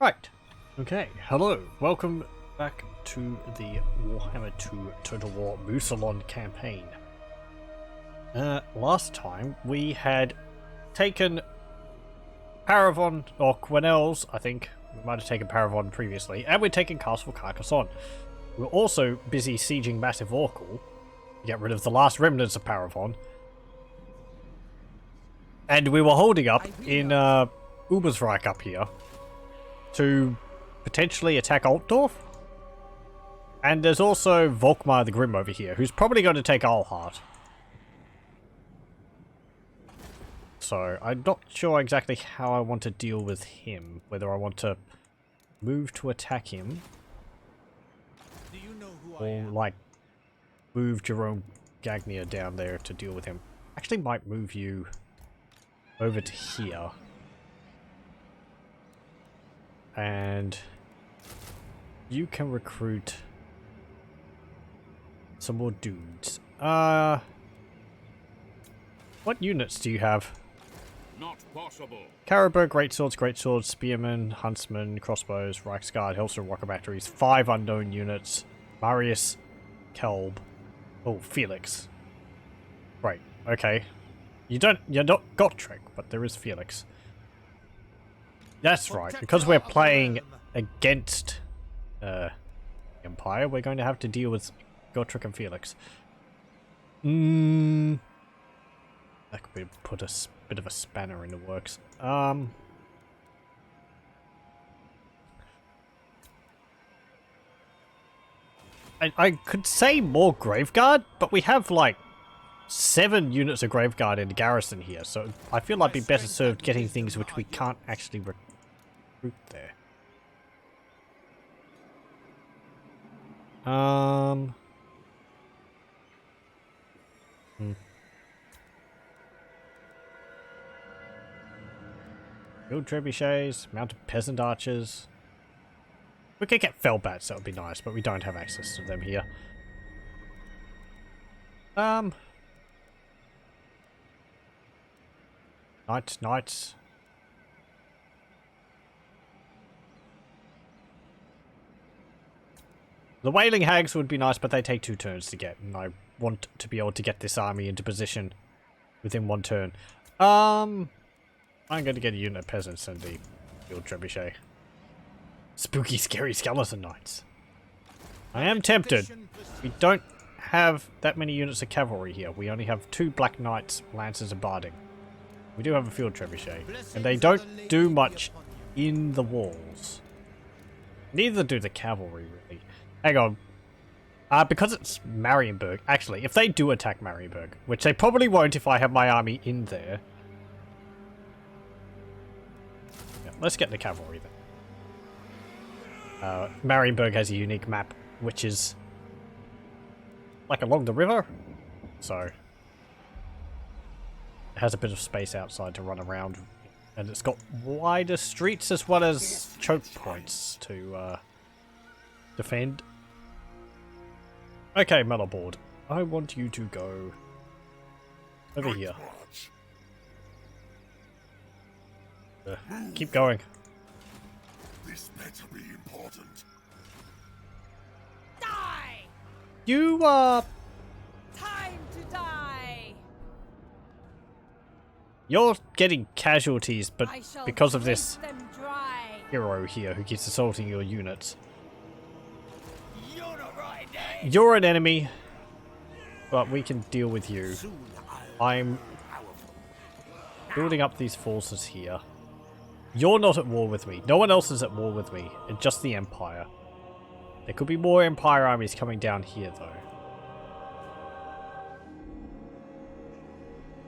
Right. Okay. Hello. Welcome back to the Warhammer 2 Total War Mousillon campaign. Last time we had taken Paravon, or Quenelles, I think. We might have taken Paravon previously, and we'd taken Castle Carcasonne. We were also busy sieging Massive Orcal to get rid of the last remnants of Paravon. And we were holding up in Ubersreich up here to potentially attack Altdorf. And there's also Volkmar the Grim over here, who's probably going to take Alhart. So, I'm not sure exactly how I want to deal with him. Whether I want to move to attack him. Do you know who I Or, am? like, move Jerome Gagnier down there to deal with him. Actually might move you over to here. And you can recruit some more dudes. What units do you have? Not possible. Caribou, greatswords, spearmen, huntsmen, crossbows, Reichsguard, Hellstrom, rocket batteries, 5 unknown units, Marius, Kelb, oh, Felix. Right, okay. You're not Gotrek, but there is Felix. That's right, because we're playing against Empire, we're going to have to deal with Gotrek and Felix. That could put a bit of a spanner in the works. I could say more Graveguard, but we have like 7 units of Graveguard in the garrison here, so I feel I'd be better served getting things which we can't actually recruit there. Field trebuchets, mounted peasant archers. We could get Felbats, that would be nice, but we don't have access to them here. Knights. The Wailing Hags would be nice, but they take 2 turns to get, and I want to be able to get this army into position within 1 turn. I'm going to get a unit of peasants and the field trebuchet. Spooky, scary skeleton knights. I am tempted. We don't have that many units of cavalry here. We only have 2 black knights, lancers, and barding. We do have a field trebuchet, and they don't do much in the walls. Neither do the cavalry, really. Hang on. Because it's Marienburg, actually, if they do attack Marienburg, which they probably won't if I have my army in there. Yeah, let's get the cavalry then. Marienburg has a unique map, which is like along the river, so it has a bit of space outside to run around, and it's got wider streets as well as choke points to defend. Okay, Mellowboard, I want you to go over here. Keep going. This better be important. Die! You, Time to die! you're getting casualties, but I shall because of drink this them dry. hero here who keeps assaulting your units. You're not right, eh? You're an enemy, but we can deal with you. I'm building up these forces here. You're not at war with me. No one else is at war with me. It's just the Empire. There could be more Empire armies coming down here,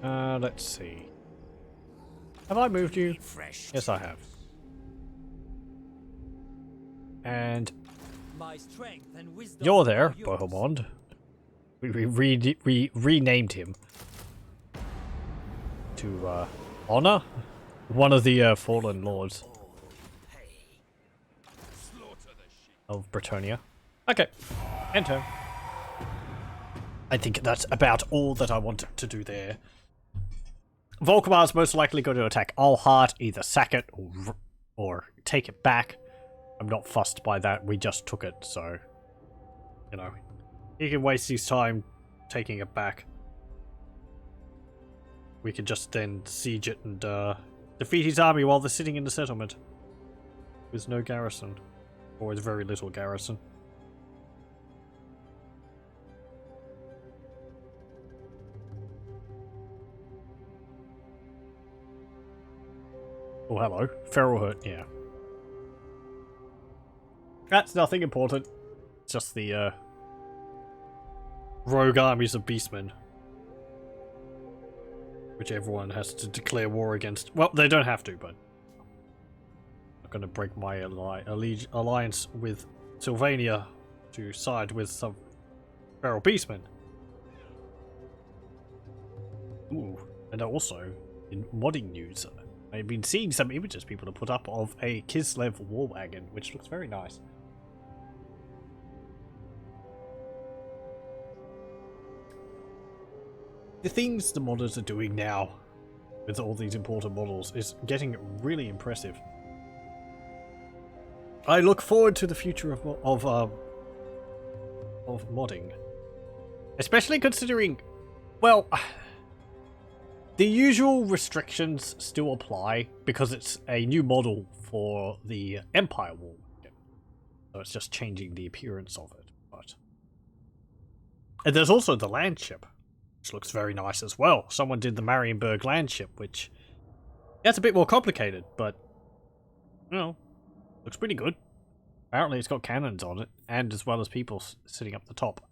though. Let's see. Have I moved you? Yes, I have. And My strength and wisdom you're there, are yours. Bohemond. We renamed him to honor one of the fallen lords of Bretonnia. Okay, end turn. I think that's about all that I want to do there. Volkmar's most likely going to attack Alhart, either sack it or take it back. I'm not fussed by that. We just took it, so you know, he can waste his time taking it back. We could just then siege it and defeat his army while they're sitting in the settlement with no garrison, or with very little garrison. Oh, hello. Feral hurt, yeah. That's nothing important. It's just the rogue armies of beastmen, which everyone has to declare war against. Well, they don't have to, but I'm not going to break my alliance with Sylvania to side with some feral beastmen. Ooh, and also, in modding news, I've been seeing some images people have put up of a Kislev war wagon, which looks very nice. The things the modders are doing now with all these important models is getting really impressive. I look forward to the future of modding, especially considering, well, the usual restrictions still apply because it's a new model for the Empire War, so it's just changing the appearance of it. But and there's also the land ship, which looks very nice as well. Someone did the Marienburg land ship, which that's a bit more complicated, but you know, looks pretty good. Apparently it's got cannons on it, and as well as people sitting up the top.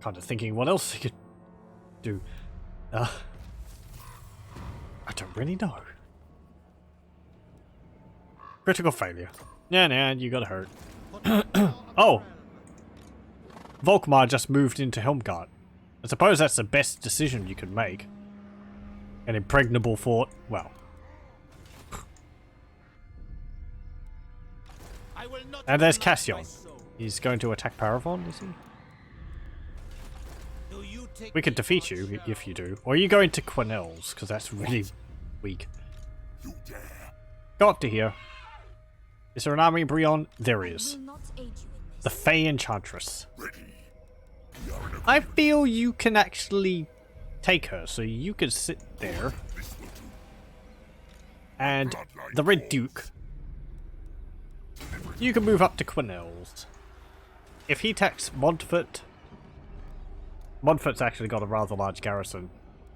Kind of thinking what else they could do. I don't really know. Critical failure. Nah, you got hurt. Oh! Volkmar just moved into Helmgart. I suppose that's the best decision you could make. An impregnable fort. Well. And there's Cassian. He's going to attack Paravon, is he? We could defeat you if you do. Or are you going to Quenelles? Because that's really weak. Go up to here. Is there an army in Brion? There is. The Fey Enchantress. I feel you can actually take her, so you can sit there. And the Red Duke, you can move up to Quenelles. If he attacks Montfort, Montfort's actually got a rather large garrison.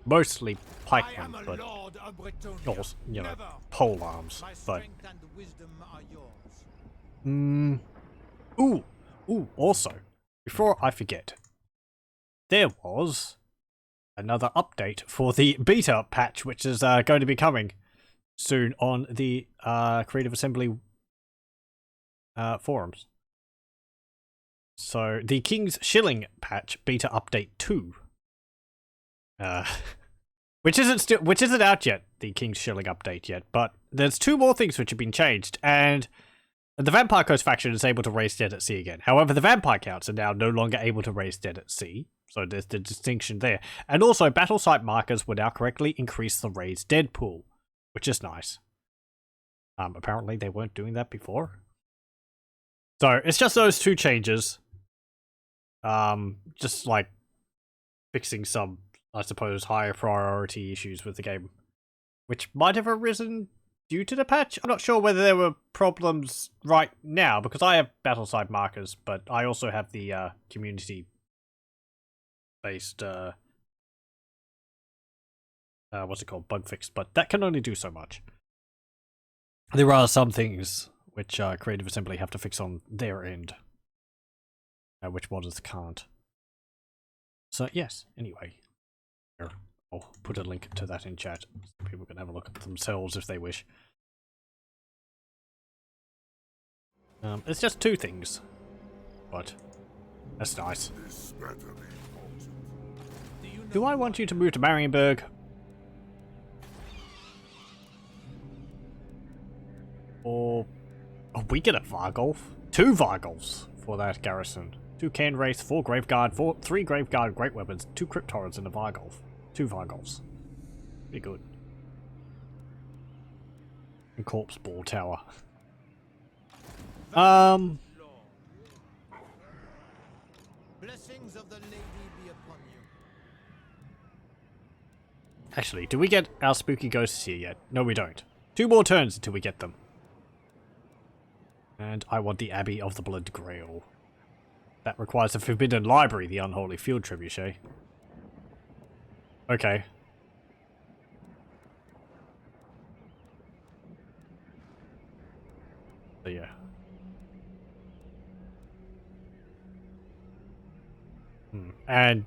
Mostly pikemen, but also, you know, pole arms. But ooh, also, before I forget, there was another update for the beta patch, which is going to be coming soon on the Creative Assembly forums. So, the King's Shilling patch, beta update 2. Which isn't out yet, the King's Shilling update yet, but there's 2 more things which have been changed, and the Vampire Coast faction is able to raise dead at sea again. However, the Vampire Counts are now no longer able to raise dead at sea, so there's the distinction there. And also, battle site markers will now correctly increase the raised dead pool, which is nice. Apparently they weren't doing that before. So, it's just those 2 changes. Just like fixing some, I suppose, higher priority issues with the game, which might have arisen due to the patch. I'm not sure whether there were problems right now, because I have battleside markers, but I also have the community-based, what's it called, bug fix, but that can only do so much. There are some things which Creative Assembly have to fix on their end, which modders can't. So yes, anyway. Here, I'll put a link to that in chat, so people can have a look at themselves if they wish. It's just 2 things, but that's nice. Do I want you to move to Marienburg? Or we get a Vargolf? 2 Vargolfs for that garrison. 2 Cairn Wraith, 4 Graveguard, 3 Graveguard Great Weapons, 2 Crypt Horrors, and a Vargolf. 2 Vargolfs. Pretty good. And Corpse Ball Tower. Blessings of the lady be upon you. Actually, do we get our spooky ghosts here yet? No, we don't. 2 more turns until we get them. And I want the Abbey of the Blood Grail. That requires a Forbidden Library, the Unholy Field Trebuchet. Okay. So yeah. And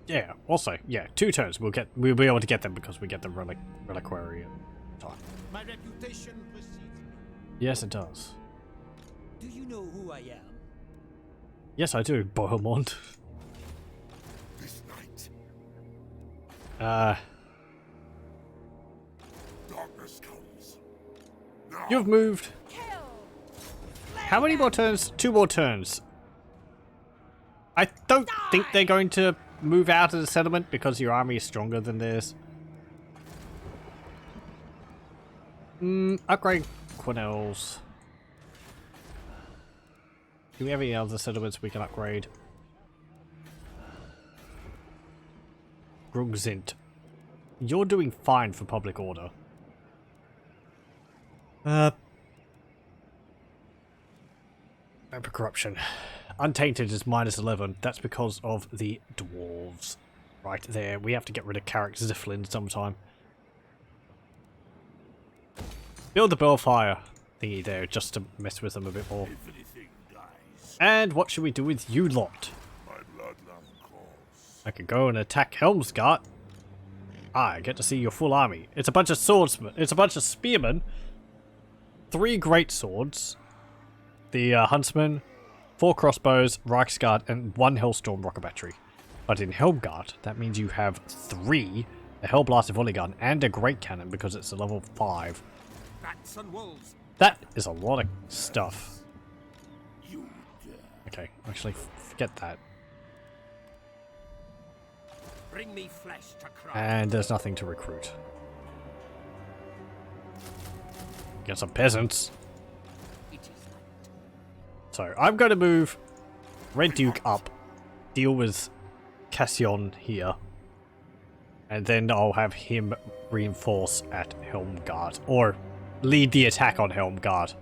yeah, also, yeah, 2 turns we'll be able to get them because we get the reliquary at time. My reputation precedes me. Yes, it does. Do you know who I am? Yes, I do, Bohemond. This night, darkness comes. Now, You've moved. Kill! How many more turns? 2 more turns. I don't think they're going to move out of the settlement because your army is stronger than theirs. Upgrade Quenelles. Do we have any other settlements we can upgrade? Grugzint. You're doing fine for public order. Vapor Corruption. Untainted is -11. That's because of the dwarves. Right there. We have to get rid of Carrick Ziflin sometime. Build the Bellfire thingy there just to mess with them a bit more. everything dies. And what should we do with you lot? My bloodline calls. I could go and attack Helmsgart. I get to see your full army. It's a bunch of swordsmen. It's a bunch of spearmen. 3 great swords. The huntsman. 4 crossbows, Reichsguard, and 1 Hellstorm rocket battery. But in Helmgart, that means you have 3, a Hellblaster volley gun, and a great cannon because it's a level 5. Bats and wolves. That is a lot of stuff. You dare. Okay, actually, forget that. Bring me flesh to cry. And there's nothing to recruit. Get some peasants. It is night. So I'm going to move Red Duke up, deal with Cassillon here, and then I'll have him reinforce at Helmgart, or lead the attack on Helmgart,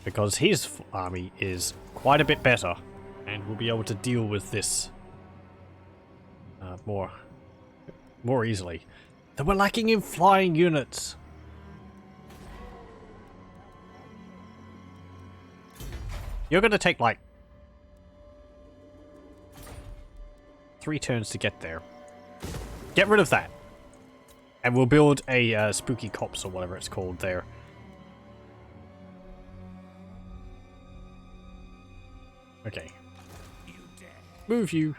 because his army is quite a bit better, and we'll be able to deal with this more easily. They were lacking in flying units. You're gonna take like 3 turns to get there. Get rid of that. And we'll build a spooky copse or whatever it's called there. Okay. You dare. Move you.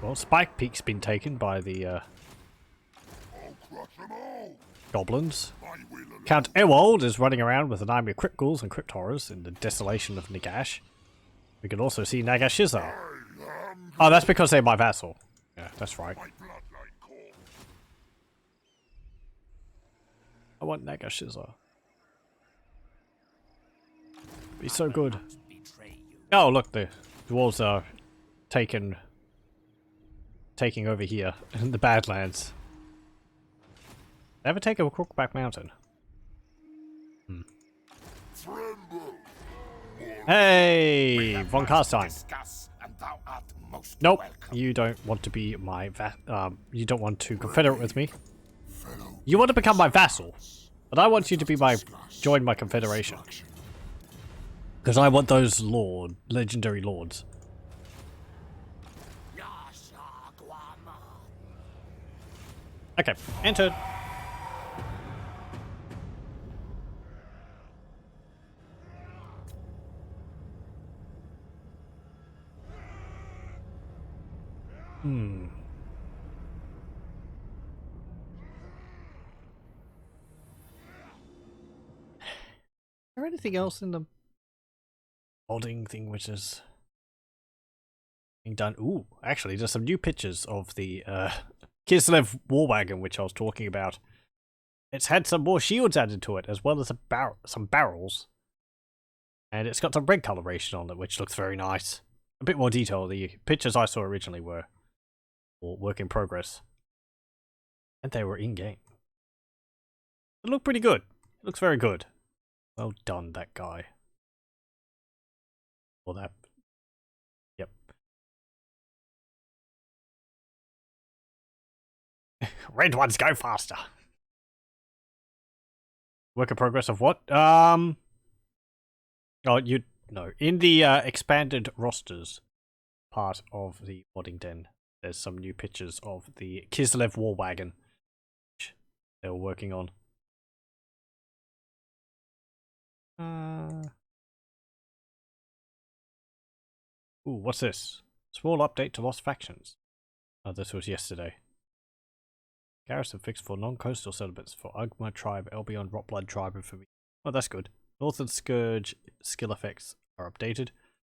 Well, Spike Peak's been taken by the I'll crush them all. goblins. My will alone. Count Ewald is running around with an army of crypt ghouls and crypt horrors in the desolation of Nagash. We can also see Nagashizar. I am Oh, that's because they're my vassal. Yeah, that's right. my bloodline calls. I want Nagashizar. Be so good. Betray you. Oh, look, the dwarves are taking over here in the Badlands. Ever take a Crookback Mountain? Tremble. Hey, Von Carcasonne. Discuss, and thou art most Nope, welcome. you don't want to be my you don't want to confederate with me. Fellow You want to become my vassal, but I want you to be join my confederation. destruction. Because I want those legendary lords. Yasha Guama. Okay, enter. there anything else in the modding thing which is being done? Ooh, actually, there's some new pictures of the Kislev war wagon, which I was talking about. It's had some more shields added to it, as well as some barrels. And it's got some red coloration on it, which looks very nice. A bit more detail. The pictures I saw originally were work in progress. And they were in-game. It looked pretty good. It looks very good. Well done, that guy. Or that. Yep. Red ones go faster. Work in progress of what? Oh, you no. In the expanded rosters part of the modding den, there's some new pictures of the Kislev war wagon, which they were working on. Ooh, what's this? Small update to Lost Factions. Oh, this was yesterday. Garrison fixed for non-coastal settlements for Ugma tribe, Albion, Rotblood tribe, and for me. Oh, that's good. Northern Scourge skill effects are updated.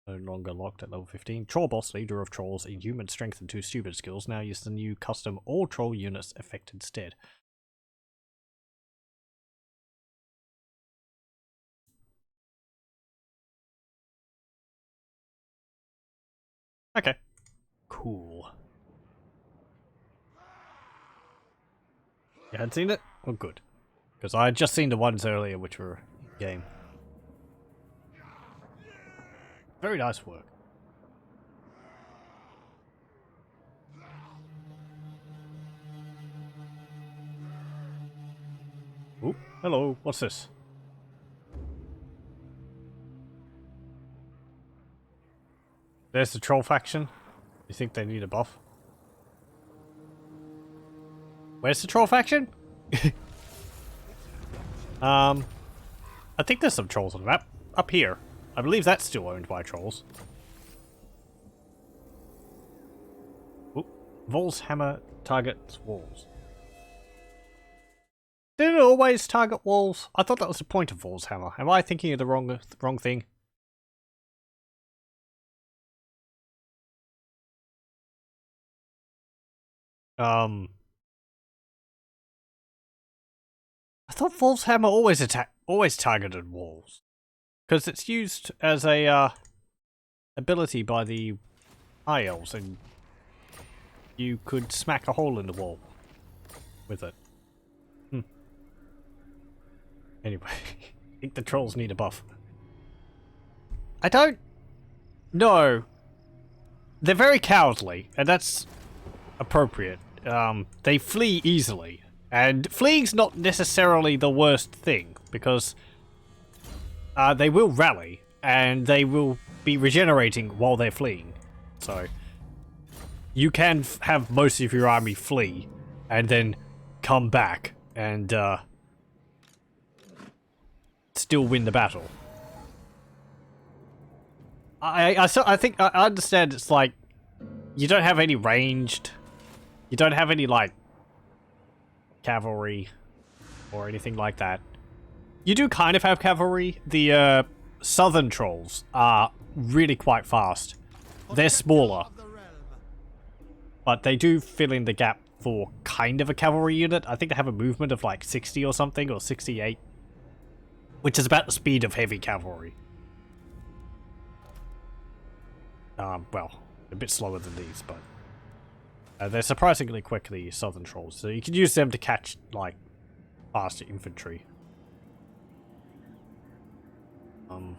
No longer locked at level 15. Troll boss, leader of trolls, inhuman strength and 2 stupid skills. Now use the new custom all troll units effect instead. Okay. Cool. You hadn't seen it? Oh, good. Because I had just seen the ones earlier which were in game. Very nice work. Ooh, hello. What's this? There's the troll faction. You think they need a buff? Where's the troll faction? I think there's some trolls on the map. Up here. I believe that's still owned by trolls. Ooh. Vol's hammer targets walls. Did it always target walls? I thought that was the point of Vol's hammer. Am I thinking of the wrong thing? I thought Vol's hammer always targeted walls, because it's used as a ability by the High Elves, and you could smack a hole in the wall with it. Anyway, I think the trolls need a buff. I don't know. They're very cowardly, and that's appropriate. They flee easily. And fleeing's not necessarily the worst thing, because they will rally, and they will be regenerating while they're fleeing. So, you can have most of your army flee, and then come back, and still win the battle. I think I understand it's like, you don't have any ranged, you don't have any, like, cavalry or anything like that. You do kind of have cavalry. The southern trolls are really quite fast. They're smaller, but they do fill in the gap for kind of a cavalry unit. I think they have a movement of like 60 or something, or 68, which is about the speed of heavy cavalry. Well, a bit slower than these, but they're surprisingly quick, the southern trolls, so you can use them to catch, like, faster infantry. Don't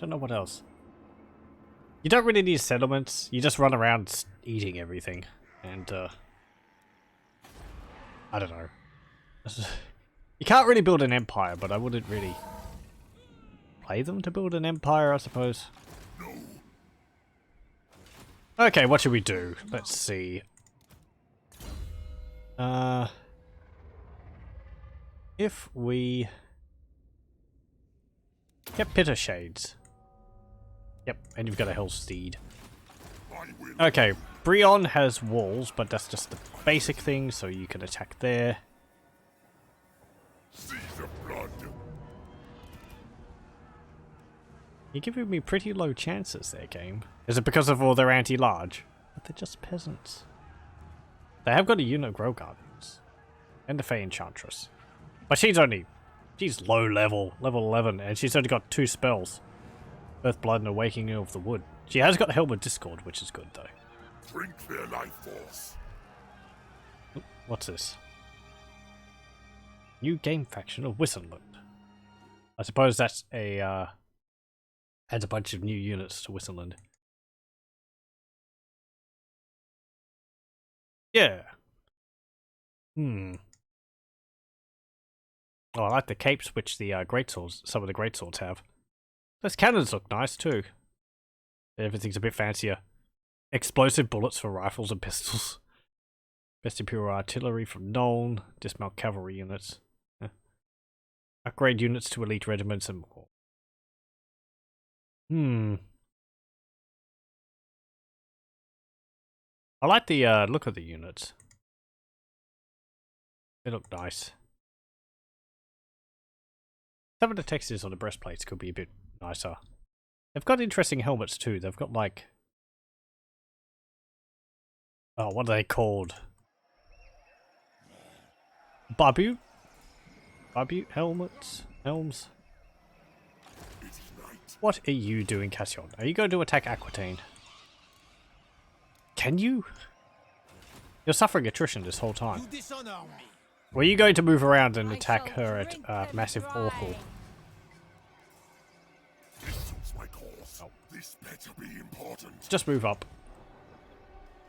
know what else. You don't really need settlements, you just run around eating everything, and, I don't know. You can't really build an empire, but I wouldn't really play them to build an empire, I suppose. Okay, what should we do? Let's see. If we get Pitter Shades. Yep, and you've got a Hell's Steed. Okay, Breton has walls, but that's just the basic thing, so you can attack there. See the blood You're giving me pretty low chances there, game. Is it because of all their anti-large? But they're just peasants. They have got a unit of Grow Guardians. And the Fey Enchantress. But she's low level, level 11, and she's only got 2 spells. Earth Blood and Awakening of the Wood. She has got Helmet Discord, which is good though. Drink their life force. What's this? New game faction of Whysofurious. I suppose that's a adds a bunch of new units to Whysofurious. Yeah. Oh, I like the capes which the greatswords, some of the greatswords have. Those cannons look nice too. Everything's a bit fancier. Explosive bullets for rifles and pistols. Best Imperial artillery from Nuln. Dismount cavalry units. Upgrade units to elite regiments and more. I like the look of the units. They look nice. Some of the textures on the breastplates could be a bit nicer. They've got interesting helmets too. They've got like... Oh, what are they called? Barbute? Barbute helmets? Helms? What are you doing, Carcasonne? Are you going to attack Aquitaine? Can you? You're suffering attrition this whole time. You dishonor me. Were you going to move around and attack her at Massive Oracle? This suits my cause. Oh. This better be important. Just move up.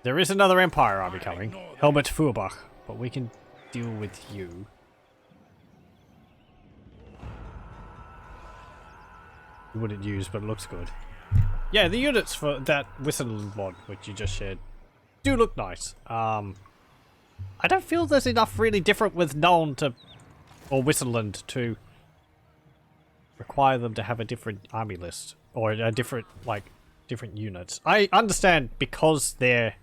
There is another Empire army coming. Helmet Feuerbach. But we can deal with you. You wouldn't use, but it looks good. Yeah, the units for that Whysofurious mod, which you just shared, do look nice. I don't feel there's enough really different with Nuln to, or Whysofurious to require them to have a different army list or a different, like, different units. I understand because they're,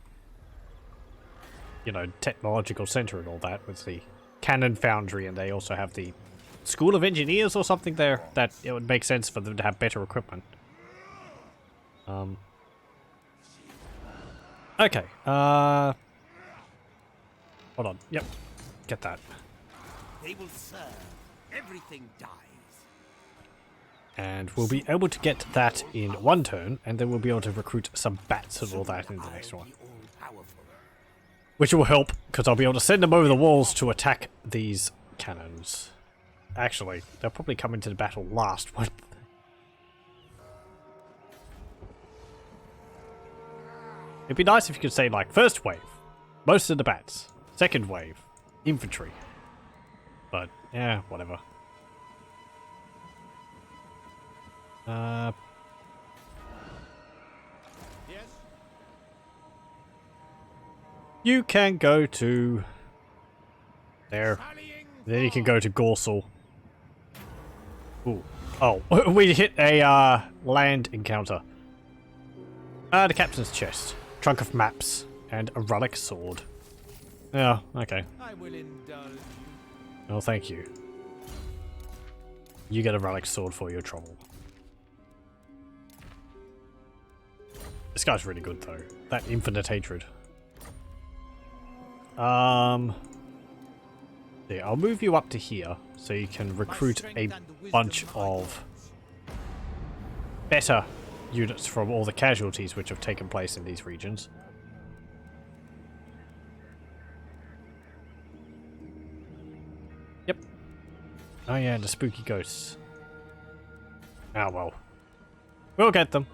you know, technological center and all that with the cannon foundry, and they also have the School of Engineers or something there, that it would make sense for them to have better equipment. Okay, hold on, yep, get that. They will serve. Everything dies. And we'll be able to get that in one turn, and then we'll be able to recruit some bats and all that in the next one. Which will help, because I'll be able to send them over the walls to attack these cannons. Actually, they'll probably come into the battle last. What? It'd be nice if you could say, like, first wave, most of the bats. Second wave, infantry. But, yeah, whatever. Yes. You can go to there. Then you can go to Gorsel. Ooh. Oh, we hit a land encounter. The captain's chest, trunk of maps, and a relic sword. Yeah, okay. I will indulge you. Oh, thank you. You get a relic sword for your trouble. This guy's really good though. That infinite hatred. Yeah, I'll move you up to here so you can recruit a bunch of better units from all the casualties which have taken place in these regions. Yep. Oh yeah, the spooky ghosts. Ah well. We'll get them.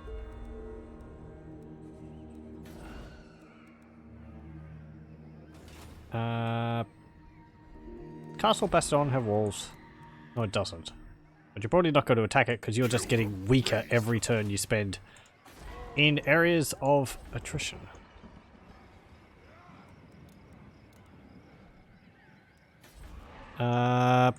Castle Bastion have walls. No, it doesn't. But you're probably not going to attack it because you're just getting weaker every turn you spend in areas of attrition. Do I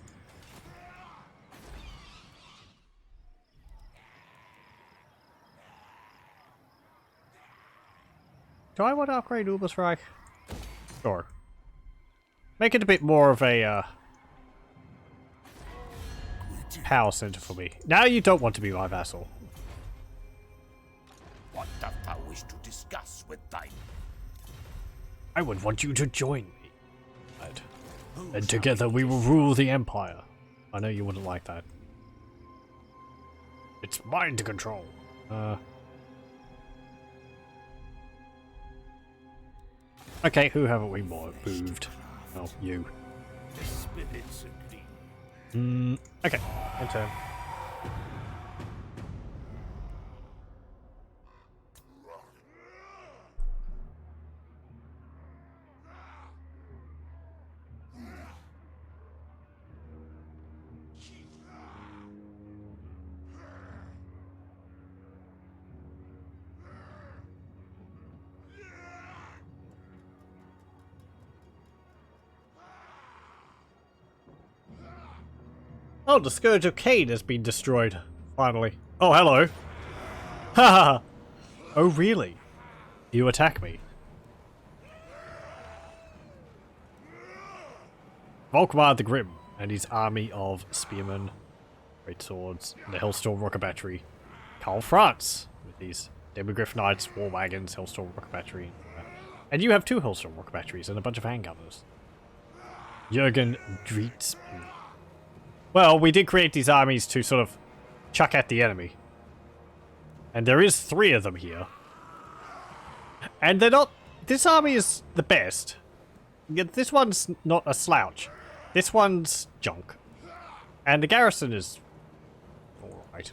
want to upgrade Ubersreich? Sure. Make it a bit more of a power center for me. Now you don't want to be my vassal. wish to discuss with thy... I would want you to join me. Right. And together we will rule the Empire. I know you wouldn't like that. It's mind control. Okay, who haven't we moved? Oh, you. The spirits agree. Okay, end turn. Oh, the Scourge of Cain has been destroyed. Finally. Oh, hello. Haha. Oh, really? You attack me? Volkmar the Grim and his army of spearmen, great swords, and the Hellstorm Rocket Battery. Karl Franz with these Demigryph Knights, War Wagons, Hellstorm Rocket Battery. And you have 2 Hellstorm Rocket Batteries and a bunch of handgunners. Jürgen Drietz. Well, we did create these armies to sort of chuck at the enemy. And there is 3 of them here. And they're not... This army is the best. This one's not a slouch. This one's junk. And the garrison is... alright.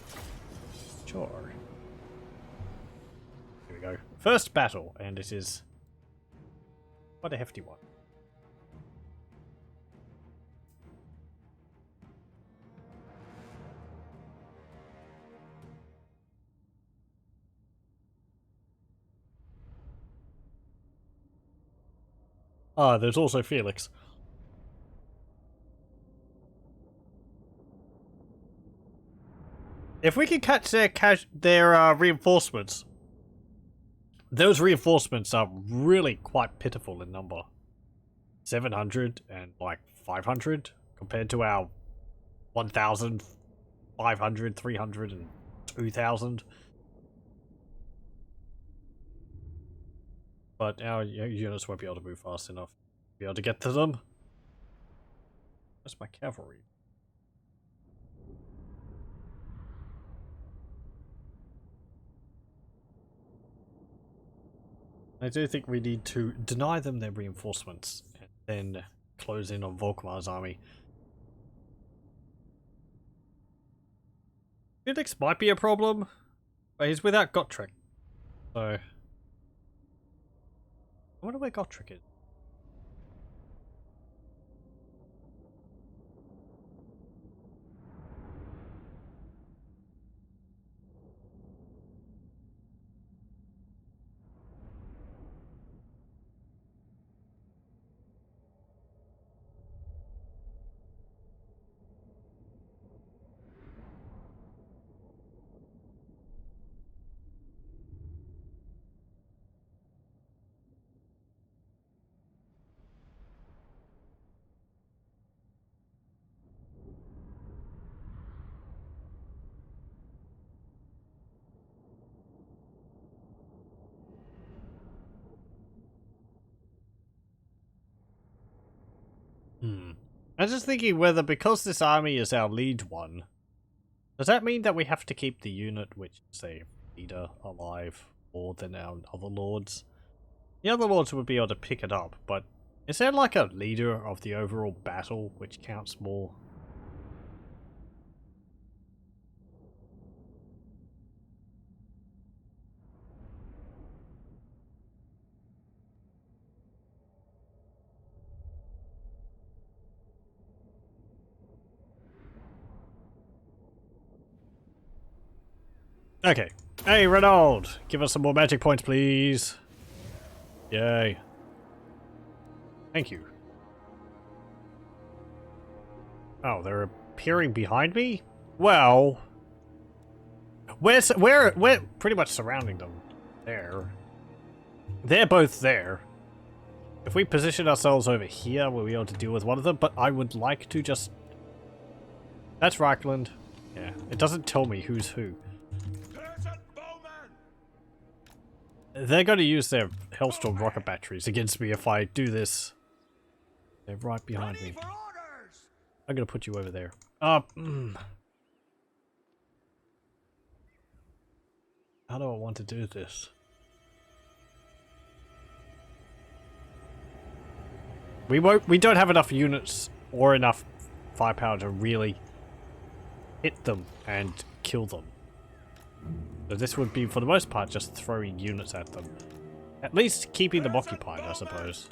Sure. Here we go. First battle, and it is... quite a hefty one. Ah, there's also Felix. If we can catch their reinforcements, those reinforcements are really quite pitiful in number. 700 and like 500 compared to our 1,500, 300 and 2,000. But our units won't be able to move fast enough to be able to get to them. Where's my cavalry? I do think we need to deny them their reinforcements and then close in on Volkmar's army. Felix might be a problem, but he's without Gotrek. So... I wonder where Gotrek is. I'm just thinking whether, because this army is our lead one, does that mean that we have to keep the unit which is a leader alive more than our other lords? The other lords would be able to pick it up, but is there like a leader of the overall battle which counts more? Okay. Hey, Renaud! Give us some more magic points, please. Yay. Thank you. Oh, they're appearing behind me? Well... We're pretty much surrounding them. There. They're both there. If we position ourselves over here, we'll be able to deal with one of them, but I would like to just... That's Reichland. Yeah, it doesn't tell me who's who. They're going to use their Hellstorm rocket batteries against me if I do this. They're right behind me. I'm going to put you over there. How do I want to do this? We don't have enough units or enough firepower to really hit them and kill them. So this would be, for the most part, just throwing units at them. At least keeping them occupied, I suppose.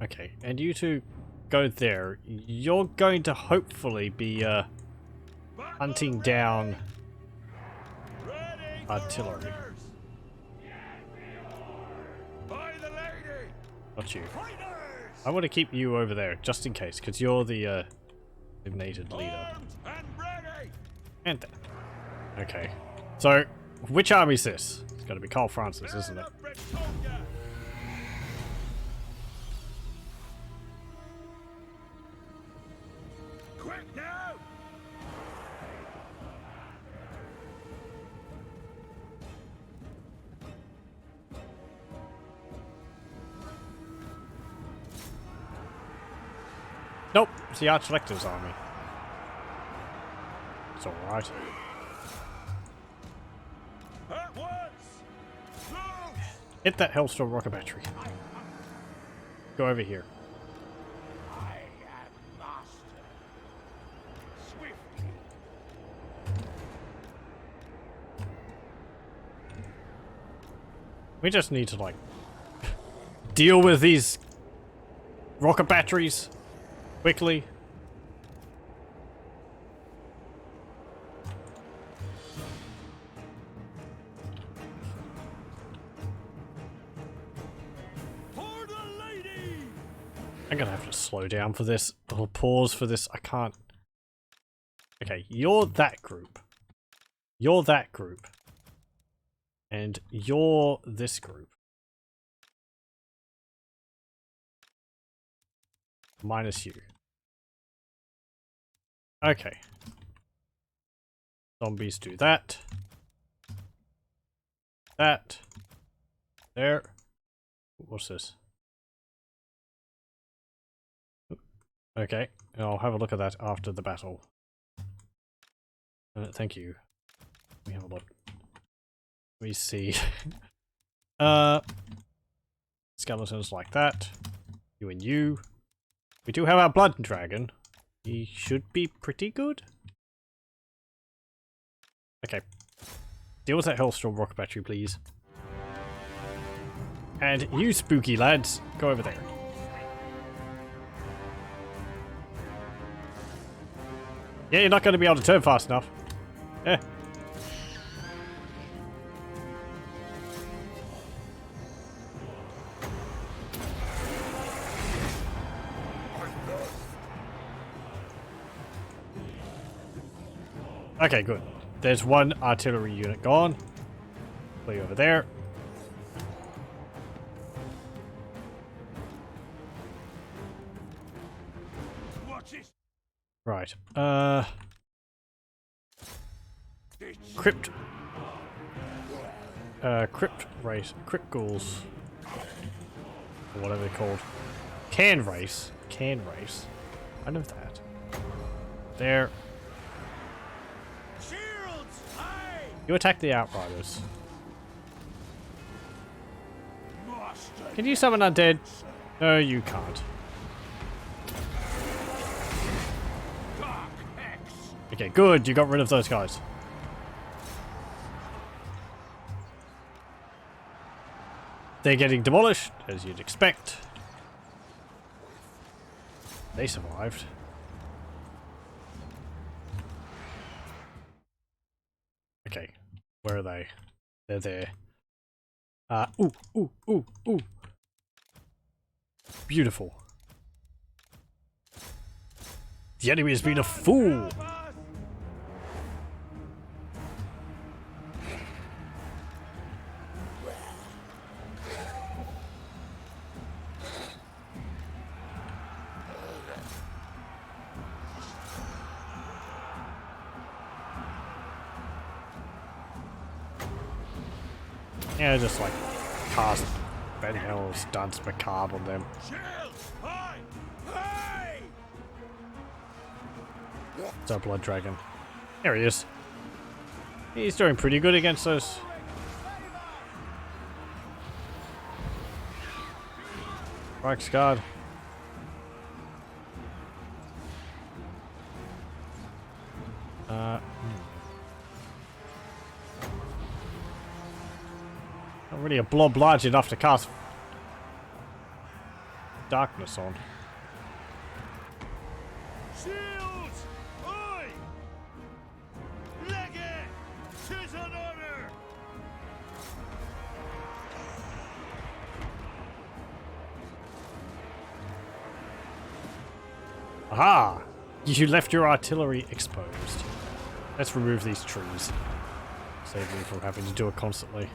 Okay, and you two go there. You're going to hopefully be hunting down artillery. Not you. I want to keep you over there, just in case, because you're the designated leader. And then. Okay. So, which army is this? It's got to be Carl Francis, isn't it? Quick now! Nope, it's the Archlector's army. It's alright. At once! Hit that Hellstorm rocket battery. Go over here. I am master. Swiftly. We just need to, like, deal with these rocket batteries quickly. For the lady! I'm gonna have to slow down for this, or pause for this. I can't. Okay, you're that group. You're that group. And you're this group. Minus you. Okay. Zombies do that. That. There. What's this? Okay, I'll have a look at that after the battle. Thank you. Let me have a look. Let me see. Skeletons like that. You and you. We do have our blood dragon. He should be pretty good. Okay. Deal with that Hellstorm rocket battery, please. And you spooky lads, go over there. Yeah, you're not going to be able to turn fast enough. Eh. Okay, good. There's one artillery unit gone. Way over there. Watch it! Right. Crypt ghouls. Or whatever they're called. Can race. I know that. There. Shields! Aye! You attack the Outriders. Master! Can you summon undead? No, you can't. Dark Hex! Okay, good. You got rid of those guys. They're getting demolished, as you'd expect. They survived. Okay, where are they? They're there. Ooh. Beautiful. The enemy has been a fool! Yeah, just like cast Ben Hill's Dance Macabre on them. Shield! Aye! Aye! It's our Blood Dragon. There he is. He's doing pretty good against us. Reichsguard. Not really a blob large enough to cast darkness on. Shields! Aye! Leg it! 'Tis an honor! Aha! You left your artillery exposed. Let's remove these trees. Save me from having to do it constantly.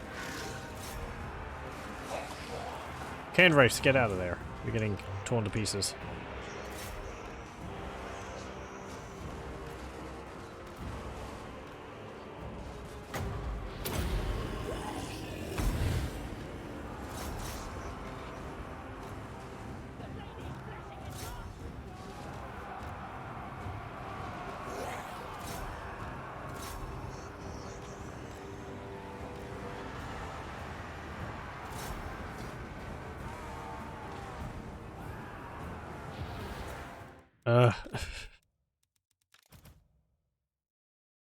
Can race, get out of there. We're getting torn to pieces.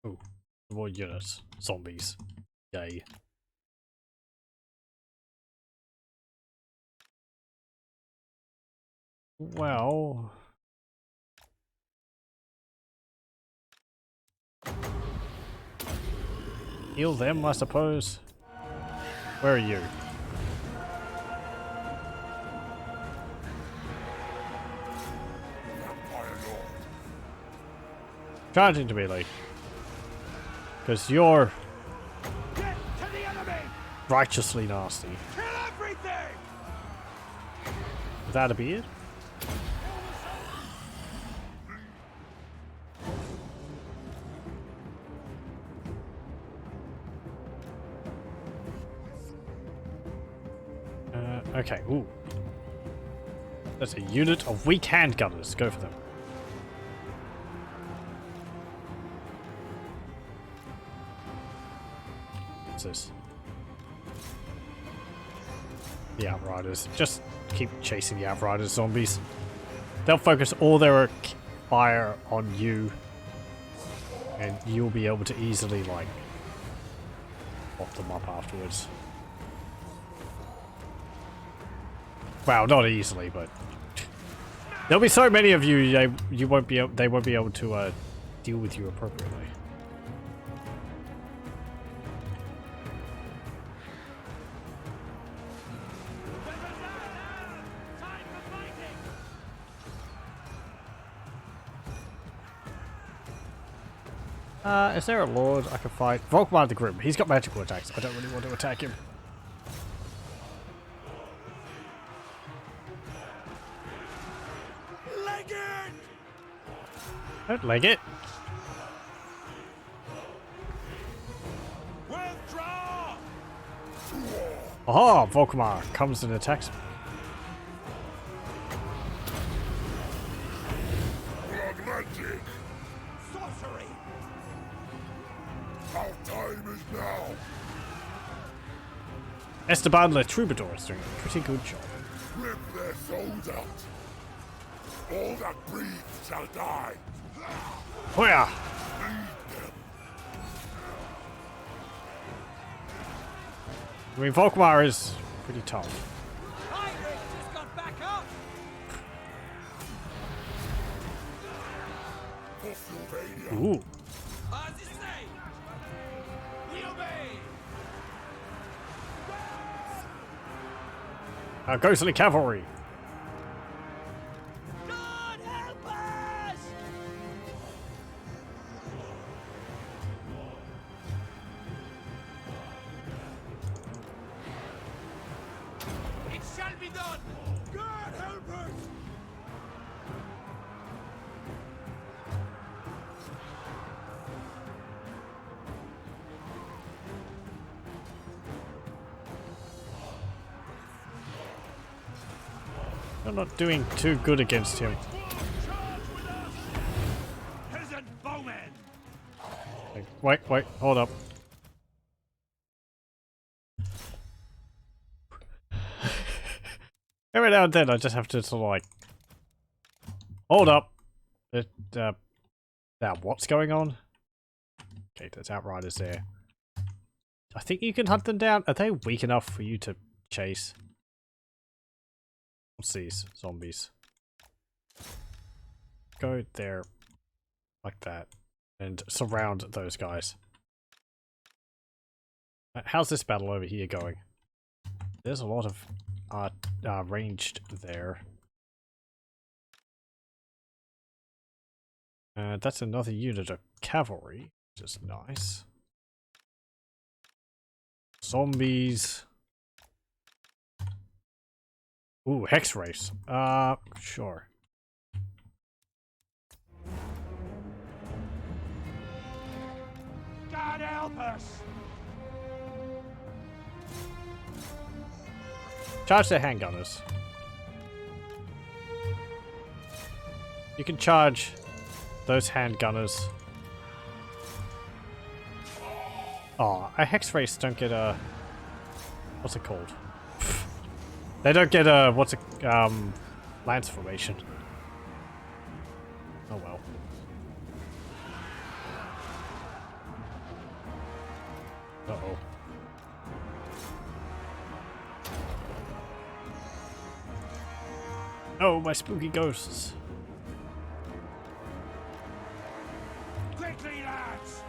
Oh, more units. Zombies. Yay. Well... heal them, I suppose. Where are you? Charge into melee. Because you're Get to the enemy! righteously nasty. Kill everything! Without a beard? Okay, ooh. That's a unit of weak handgunners. Go for them. What's this? The Outriders. Just keep chasing the Outriders zombies. They'll focus all their fire on you. And you'll be able to easily, like, pop them up afterwards. Well, not easily, but there'll be so many of you, they won't be able to deal with you appropriately. Is there a lord I can fight? Volkmar the Grim. He's got magical attacks. I don't really want to attack him. Leg it! Don't leg it. Withdraw! Aha! Volkmar comes and attacks me. Blood magic! Sorcery! Our time is now! Esteban Le Troubadour is doing a pretty good job. Rip their souls out! All that breathe shall die! Oh yeah! I mean, Volkmar is pretty tough. Heinrich just got back up! Whysofurious! Ooh. As you say! We obey! Ghostly Cavalry. God help us! It shall be done! God help us! You're not doing too good against him. Charge with us! Peasant bowmen! Wait, hold up. Every now and then I just have to sort of like... Hold up. Now what's going on? Okay, there's outriders there. I think you can hunt them down. Are they weak enough for you to chase? What's these zombies? Go there. Like that. And surround those guys. How's this battle over here going? There's a lot of ranged there. That's another unit of cavalry, which is nice. Zombies. Ooh, hex race. Sure. God help us! Charge the handgunners. You can charge those handgunners. Oh, a hex race don't get a... What's it called? They don't get a... What's a... lance formation. Oh well. Uh-oh. Oh, my spooky ghosts. Quickly, lads!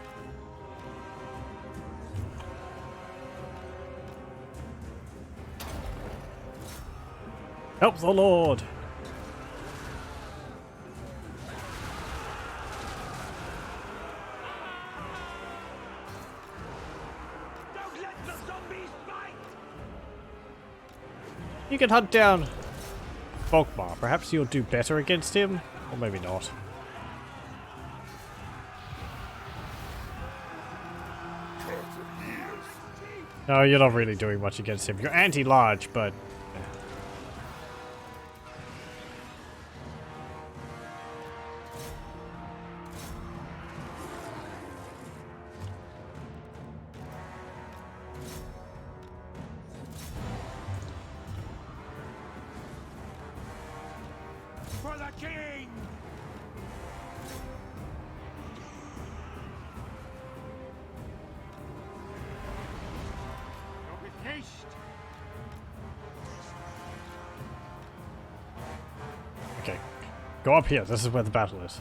Help the Lord! Don't let the zombies bite! You can hunt down Volkmar. Perhaps you'll do better against him? Or maybe not. No, you're not really doing much against him. You're anti-large, but... For the king! Go with haste! Okay. Go up here. This is where the battle is.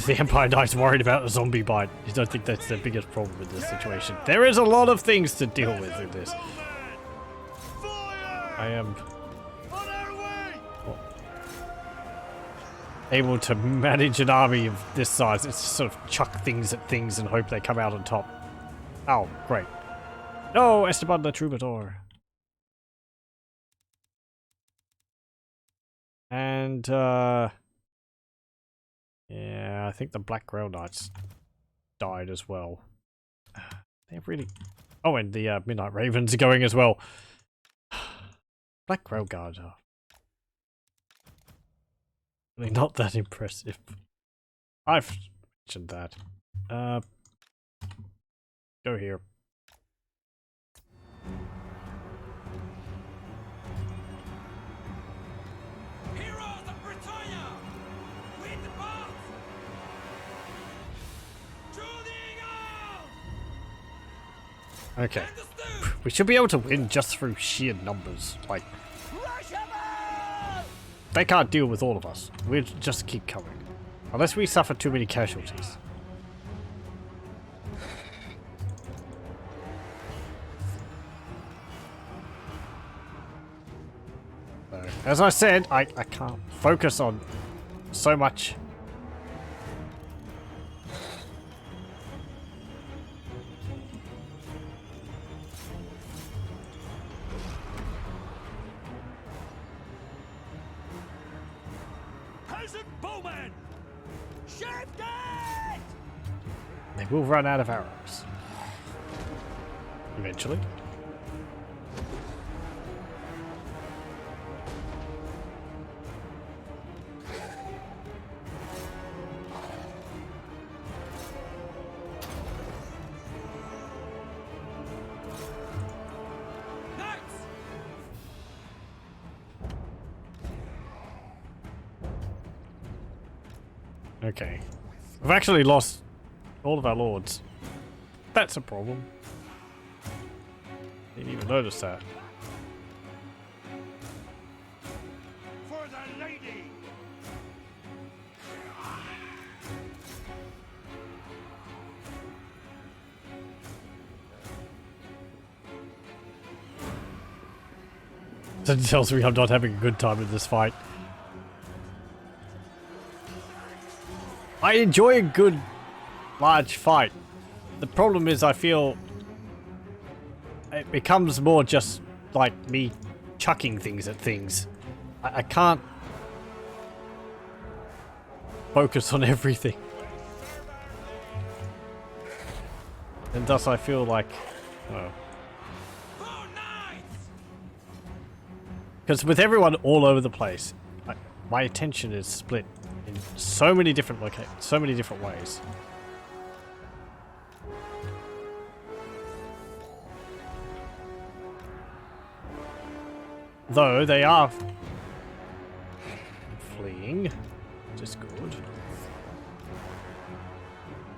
The Empire Knight's worried about a zombie bite. I don't think that's the biggest problem in this situation. There is a lot of things to deal with in this. I am able to manage an army of this size. It's just sort of chuck things at things and hope they come out on top. Oh, great. No, Esteban the Troubadour. And, yeah, I think the Black Grail Knights died as well. They're really... Oh, and the Midnight Ravens are going as well. Black Grail Guard are really not that impressive. I've mentioned that. Go here. Heroes of Bretonnia! Win the path! To the eagle! Okay. We should be able to win just through sheer numbers. Like, they can't deal with all of us. We'll just keep coming. Unless we suffer too many casualties. So, as I said, I can't focus on so much. Peasant bowmen! Shift it! They will run out of arrows. Eventually. Okay. We've actually lost all of our lords. That's a problem. Didn't even notice that. For the lady! That tells me I'm not having a good time in this fight. I enjoy a good, large fight. The problem is I feel it becomes more just like me chucking things at things. I can't focus on everything. And thus I feel like... oh. Because with everyone all over the place, my attention is split in so many different so many different ways. Though they are fleeing, which is good.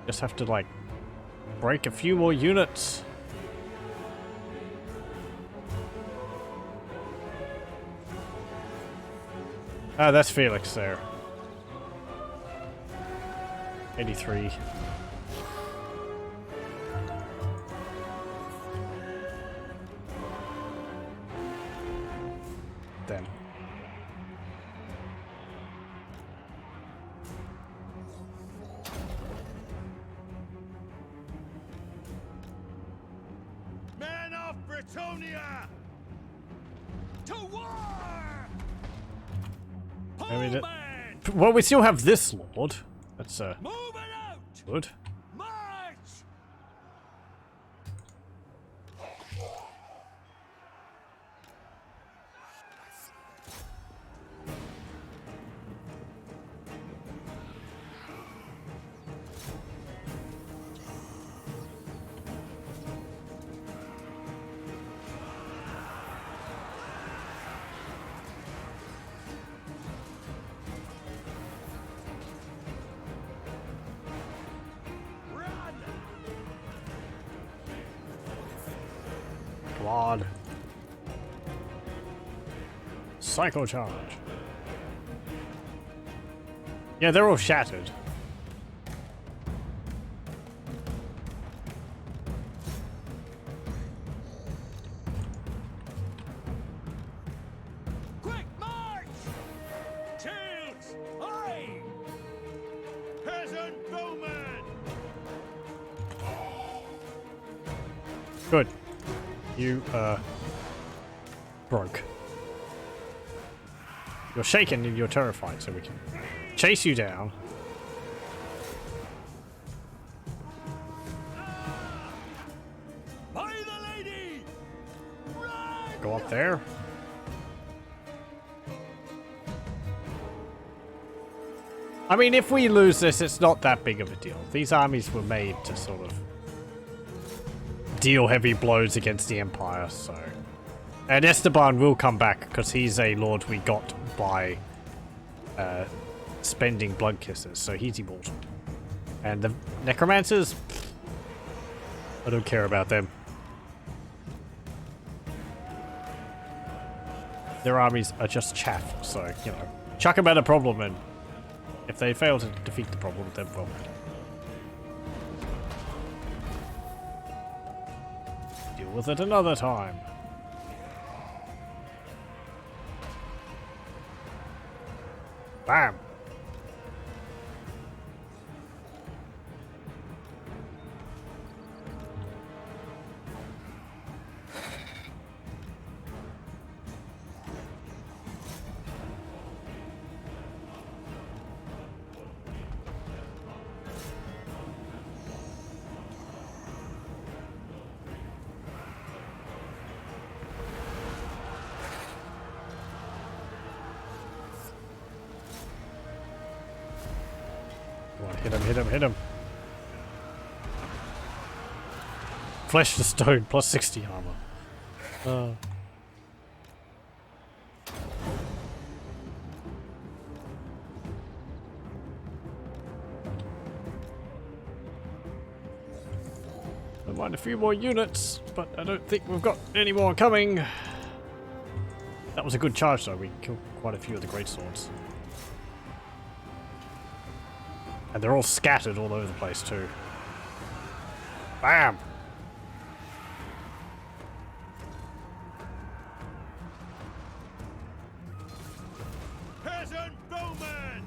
Just have to like break a few more units. Ah, that's Felix there. 83. Them. Men of Bretonnia! To war! I mean, well, we still have this lord. That's Moving out! good. March! Quad. Psycho charge. Yeah, they're all shattered. Quick march! Shields! Aye! Peasant bowman! Good. You, broke. You're shaken and you're terrified, so we can chase you down. By the lady! Run! Go up there. I mean, if we lose this, it's not that big of a deal. These armies were made to sort of deal heavy blows against the Empire, so... And Esteban will come back, because he's a lord we got by spending blood kisses, so he's immortal. And the Necromancers... I don't care about them. Their armies are just chaff, so, you know, chuck them at a problem, and if they fail to defeat the problem, then well... deal with it another time. Bam! Come on, hit him, hit him, hit him. Flesh to stone, plus 60 armor. find a few more units, but I don't think we've got any more coming. That was a good charge though, we killed quite a few of the greatswords. And they're all scattered all over the place too. Bam! Peasant bowman!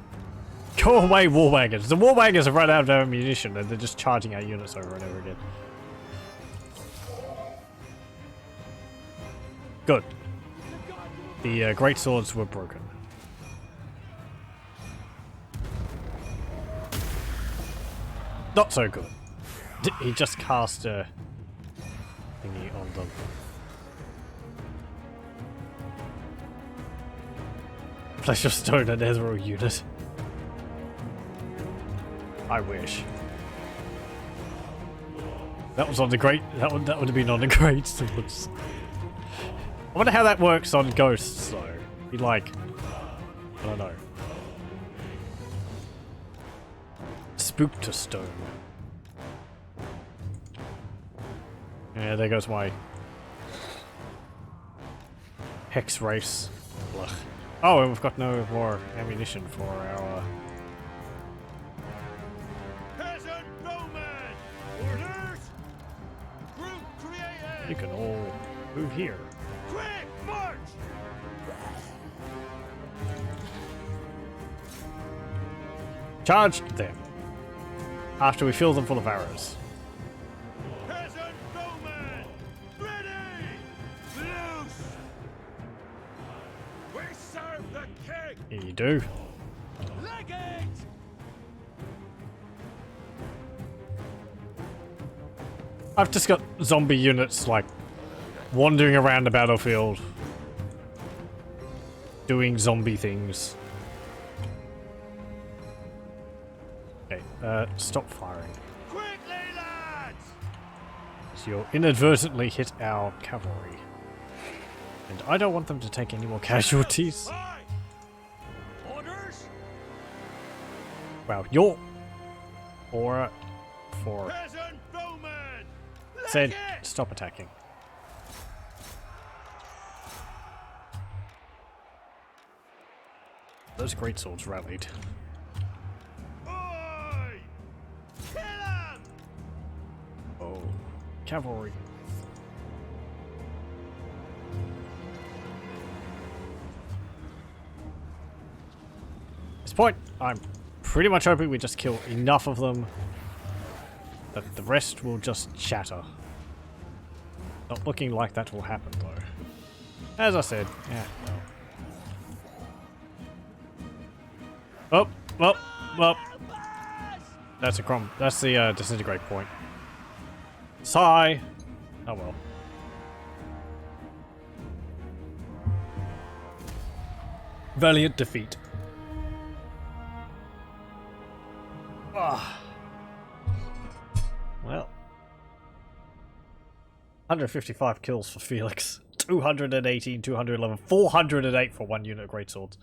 Go away, war wagons! The war wagons have run out of ammunition and they're just charging our units over and over again. Good. The greatswords were broken. Not so good. He just cast a thingy on them. Flesh of stone and ethereal unit. I wish. That was on the great. That would have been on the great swords. I wonder how that works on ghosts though. Be like, I don't know. Spook to stone. Yeah, there goes my hex race. Ugh. Oh, and we've got no more ammunition for our. Peasant bowman! Orders! Group created! You can all move here. Quick march! Charge them. After we fill them full of arrows. Peasant bowman! Ready! Loose! We serve the king! Here you do. Legate! I've just got zombie units like wandering around the battlefield, doing zombie things. Okay, stop firing. Quickly, lads! So you'll inadvertently hit our cavalry. And I don't want them to take any more casualties. Aye. Orders! Wow, your aura for Peasant bowman! said Legate! stop attacking. Those greatswords rallied. Oi! Kill him! Oh, cavalry. At this point, I'm pretty much hoping we just kill enough of them that the rest will just shatter. Not looking like that will happen though. As I said, yeah. Oh, well, well. That's a crumb. That's the disintegrate point. Sigh. Oh well. Valiant defeat. Ah. Well. 155 kills for Felix. 218, 211, 408 for one unit of greatswords.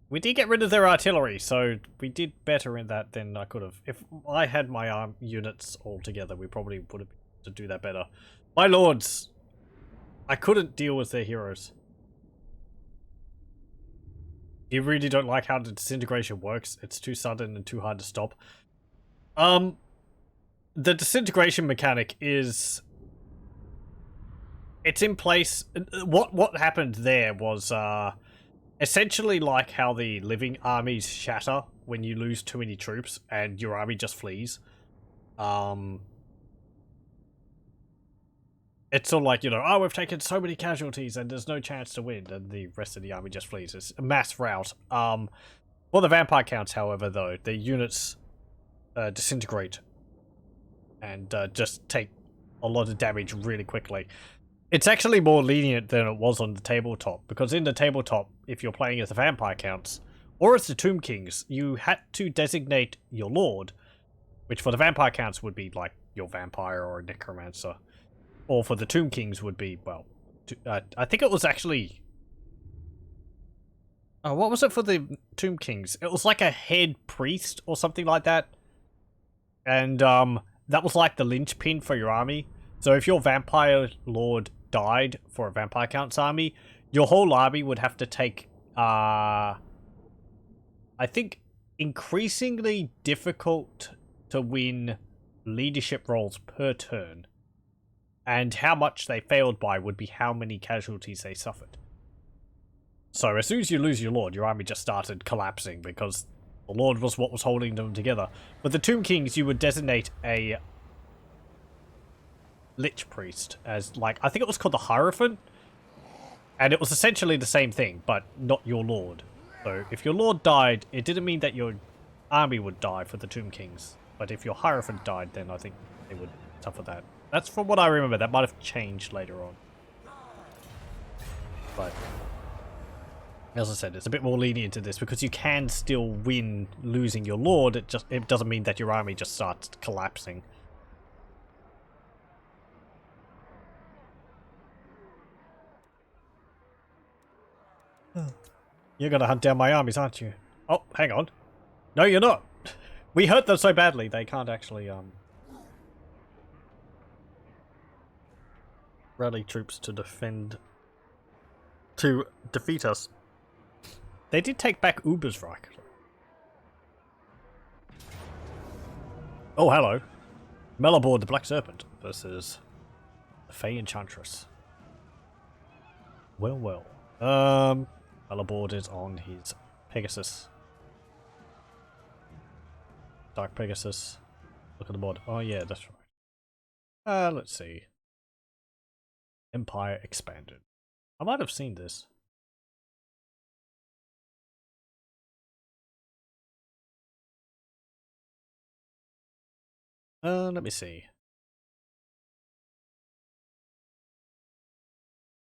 We did get rid of their artillery, so we did better in that than I could have. If I had my units all together, we probably would have been able to do that better. My lords, I couldn't deal with their heroes. You really don't like how the disintegration works. It's too sudden and too hard to stop. The disintegration mechanic is... It's in place. What happened there was, essentially like how the living armies shatter when you lose too many troops and your army just flees. It's sort of like, you know, oh, we've taken so many casualties and there's no chance to win, and the rest of the army just flees. It's a mass rout. For the vampire counts, however, though, the units disintegrate and just take a lot of damage really quickly. It's actually more lenient than it was on the tabletop, because in the tabletop, if you're playing as the vampire counts, or as the Tomb Kings, you had to designate your lord, which for the vampire counts would be like your vampire or a necromancer. Or for the Tomb Kings would be, well, I think it was actually... Oh, what was it for the Tomb Kings? It was like a head priest or something like that. And that was like the linchpin for your army. So if your vampire lord died for a vampire count's army, your whole army would have to take I think increasingly difficult to win leadership roles per turn. And how much they failed by would be how many casualties they suffered. So as soon as you lose your lord, your army just started collapsing because the lord was what was holding them together. With the Tomb Kings, you would designate a Lich Priest as, like, I think it was called the Hierophant. And it was essentially the same thing, but not your lord. So if your lord died, it didn't mean that your army would die for the Tomb Kings. But if your Hierophant died, then I think they would suffer that. That's from what I remember. That might have changed later on. But as I said, it's a bit more lenient to this because you can still win losing your lord. It doesn't mean that your army just starts collapsing. You're gonna hunt down my armies, aren't you? Oh, hang on. No, you're not. We hurt them so badly they can't actually rally troops to defeat us. They did take back Ubersreich. Oh, hello. Malabord the Black Serpent versus the Fey Enchantress. Well, well. Malabord is on his Pegasus. Dark Pegasus. Look at the mod. Oh yeah, that's right. Let's see. Empire Expanded. I might have seen this. Let me see.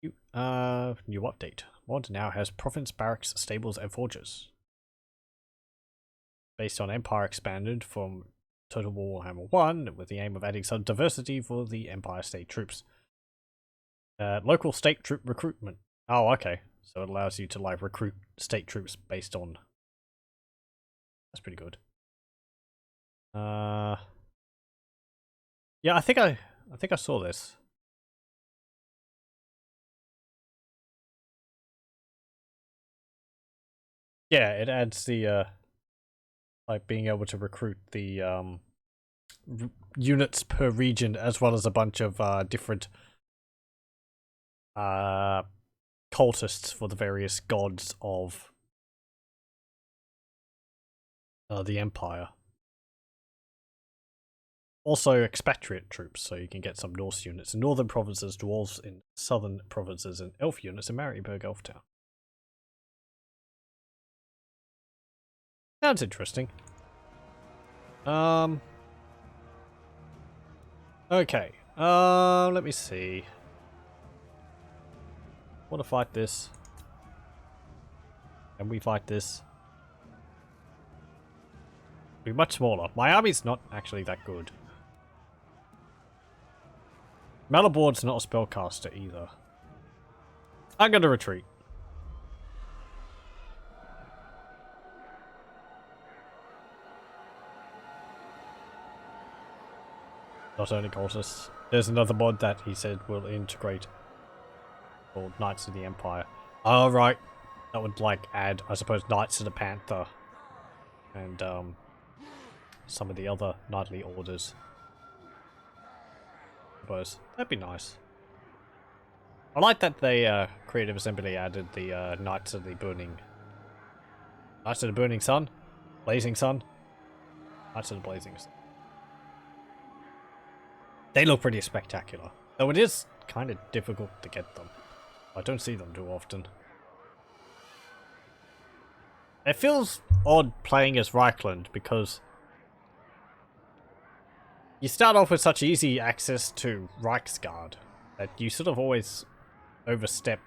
New update. Mod now has province, barracks, stables, and forges. Based on Empire Expanded from Total War Warhammer 1, with the aim of adding some diversity for the Empire State troops. Local state troop recruitment. Oh, okay. So it allows you to like recruit state troops based on. That's pretty good. Yeah, I think I saw this. Yeah, it adds the like being able to recruit the units per region as well as a bunch of different cultists for the various gods of the Empire. Also expatriate troops, so you can get some Norse units in northern provinces, dwarves in southern provinces, and elf units in Marienburg Elftown. Sounds interesting. Okay. Let me see. Want to fight this? Can we fight this? Be much smaller. My army's not actually that good. Malabord's not a spellcaster either. I'm gonna retreat. Not only cultists. There's another mod that he said will integrate called Knights of the Empire. Oh, right. That would like add, I suppose, Knights of the Panther and some of the other knightly orders. I suppose that'd be nice. I like that they Creative Assembly added the Knights of the Burning Sun, Blazing Sun, Knights of the Blazing Sun. They look pretty spectacular, though it is kind of difficult to get them. I don't see them too often. It feels odd playing as Reichland because you start off with such easy access to Reichsguard that you sort of always overstep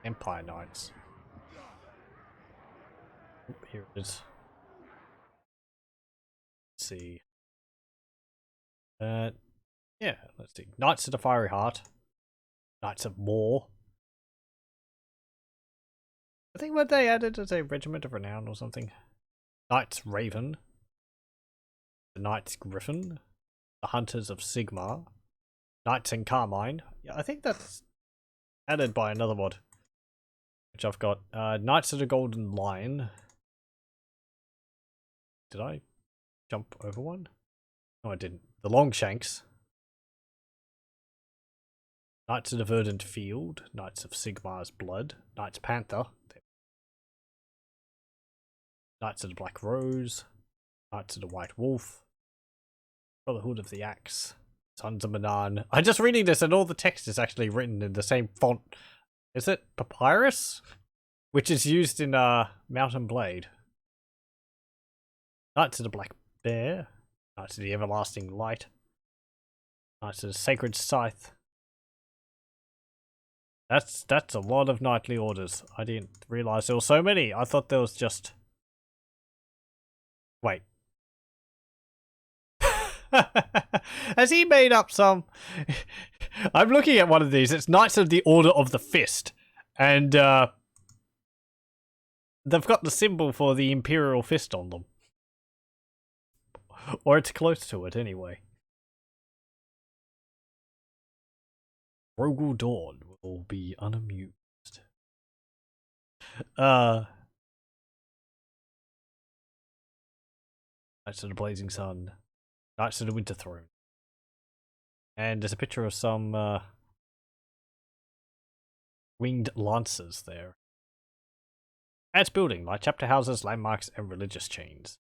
Empire Knights. Here it is. Let's see. Yeah, let's see. Knights of the Fiery Heart. Knights of War. I think what they added as a Regiment of Renown or something. Knights Raven. The Knights Griffin, the Hunters of Sigmar, Knights in Carmine. Yeah, I think that's added by another mod, which I've got. Knights of the Golden Lion. Did I jump over one? No, I didn't. The Longshanks. Knights of the Verdant Field, Knights of Sigmar's Blood, Knights Panther, Knights of the Black Rose, Knights of the White Wolf, Brotherhood of the Axe, Sons of Manan. I'm just reading this and all the text is actually written in the same font. Is it Papyrus? Which is used in Mountain Blade. Knights of the Black Bear, Knights of the Everlasting Light, Knights of the Sacred Scythe. That's a lot of knightly orders. I didn't realize there were so many. I thought there was just... Wait. Has he made up some... I'm looking at one of these. It's Knights of the Order of the Fist. And they've got the symbol for the Imperial Fist on them. Or it's close to it anyway. Rogel Dawn will be unamused. Knights of the Blazing Sun. Knights of the Winter Throne. And there's a picture of some winged lancers there. Adds building, like chapter houses, landmarks, and religious chains.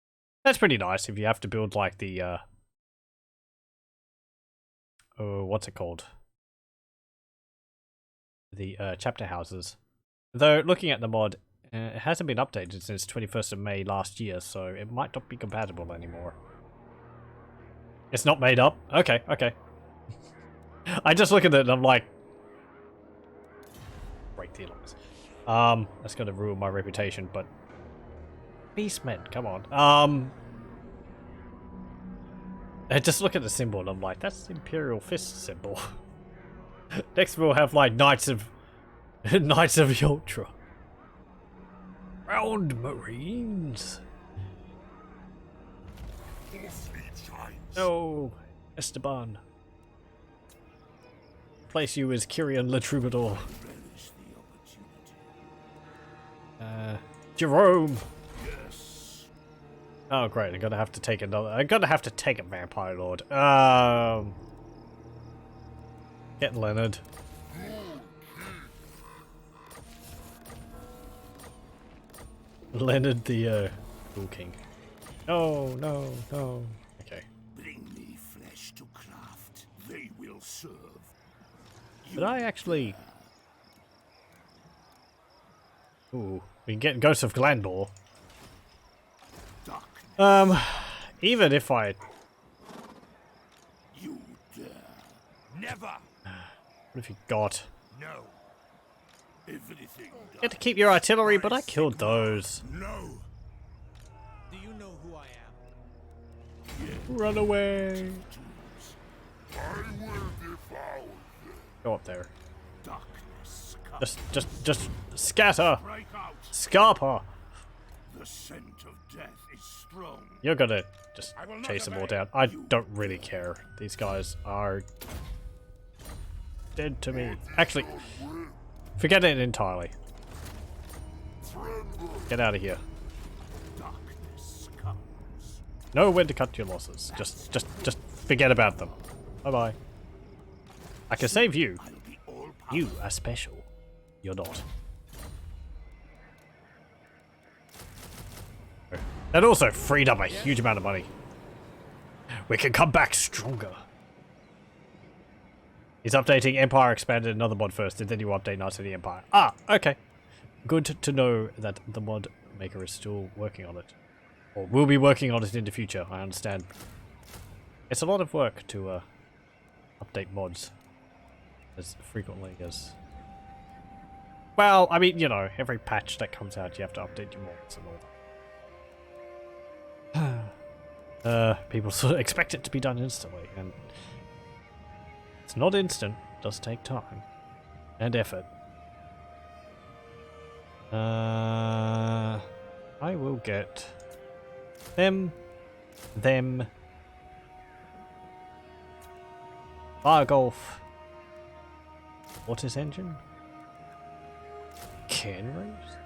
That's pretty nice if you have to build like the oh, what's it called? The chapter houses. Though looking at the mod, it hasn't been updated since 21st of May last year, so it might not be compatible anymore. It's not made up? Okay, okay. I just look at it and I'm like... Break the alarms. That's gonna ruin my reputation, but... Beastmen, come on. I just look at the symbol and I'm like, that's the Imperial Fist symbol. Next we'll have like Knights of the Ultra. Round Marines. No, Esteban. Place you as Kyrian Le Troubadour. Jerome. Oh great, I'm gonna have to take another. I'm gonna have to take a Vampire Lord. Get Leonard. Leonard the Bull King. No, no, no. Okay. Bring me flesh to craft. They will serve. Did I actually... Ooh, we can get Ghosts of Glandor. Even if I... You dare. Never. What have you got? No. Everything. You get to keep your artillery, but I killed those. No. Do you know who I am? Run away. I will devour them. Go up there. Darkness comes. Just scatter. Break out. Scarper. The scent of death is strong. You're gonna just I will not chase them all obey. down. I don't really care. These guys are dead to me. Actually, forget it entirely. Get out of here. Darkness comes. Know when to cut your losses. Just forget about them. Bye bye. I can save you. I'll be all You are special. You're not. That also freed up a huge amount of money. We can come back stronger. He's updating Empire Expanded another mod first, and then you update Knights of the Empire. Ah, okay. Good to know that the mod maker is still working on it. Or will be working on it in the future, I understand. It's a lot of work to update mods as frequently as... Well, I mean, you know, every patch that comes out you have to update your mods and all that. People sort of expect it to be done instantly, and it's not instant. It does take time and effort. I will get them, Fire Golf. Mortis engine? Can raise?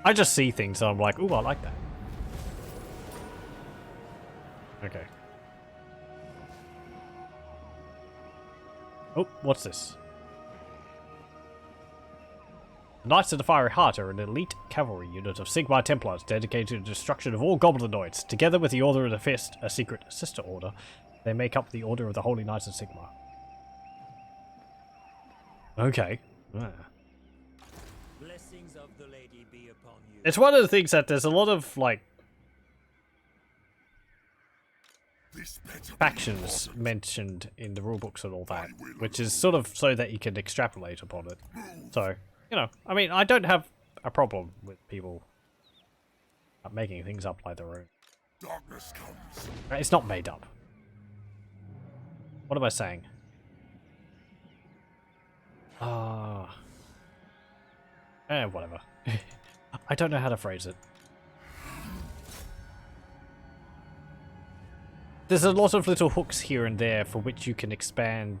I just see things and I'm like, ooh, I like that. Okay. Oh, what's this? The Knights of the Fiery Heart are an elite cavalry unit of Sigmar Templars dedicated to the destruction of all goblinoids. Together with the Order of the Fist, a secret sister order, they make up the Order of the Holy Knights of Sigmar. Okay. Ah. Blessings of the lady be upon you. It's one of the things that there's a lot of, like, factions mentioned in the rulebooks and all that, which is sort of so that you can extrapolate upon it. So, you know, I mean, I don't have a problem with people making things up like their own. Darkness comes. It's not made up. What am I saying? Whatever. I don't know how to phrase it. There's a lot of little hooks here and there for which you can expand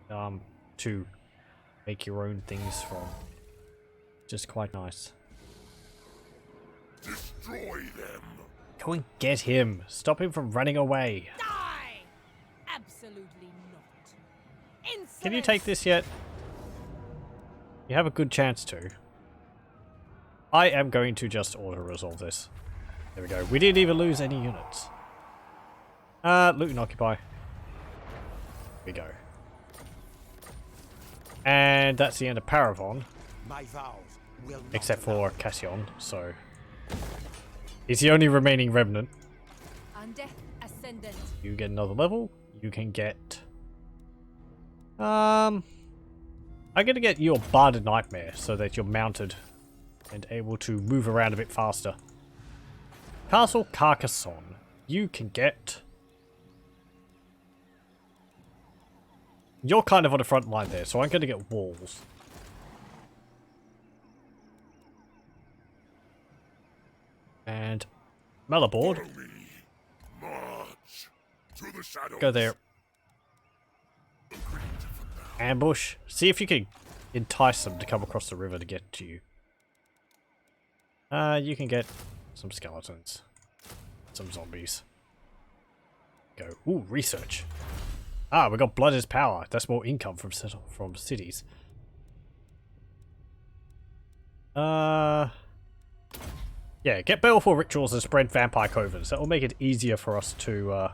to make your own things from. Just quite nice. Destroy them. Go and get him. Stop him from running away. Die! Absolutely not. Insolence! Can you take this yet? You have a good chance to. I am going to just auto-resolve this. There we go. We didn't even lose any units. Loot and occupy. Here we go. And that's the end of Paravon. My vows will not Except allow for Carcasonne, so... he's the only remaining remnant. Undeath Ascendant. You get another level. You can get... I'm gonna get your Barded Nightmare so that you're mounted and able to move around a bit faster. Castle Carcasonne. You can get... you're kind of on the front line there, so I'm gonna get walls. And Malabord. Follow me. March to the shadows. Go there. Ambush. See if you can entice them to come across the river to get to you. You can get some skeletons. Some zombies. Go. Ooh, research. Ah, we got blood is power. That's more income from cities. Yeah, get baleful rituals and spread vampire covens. That will make it easier for us to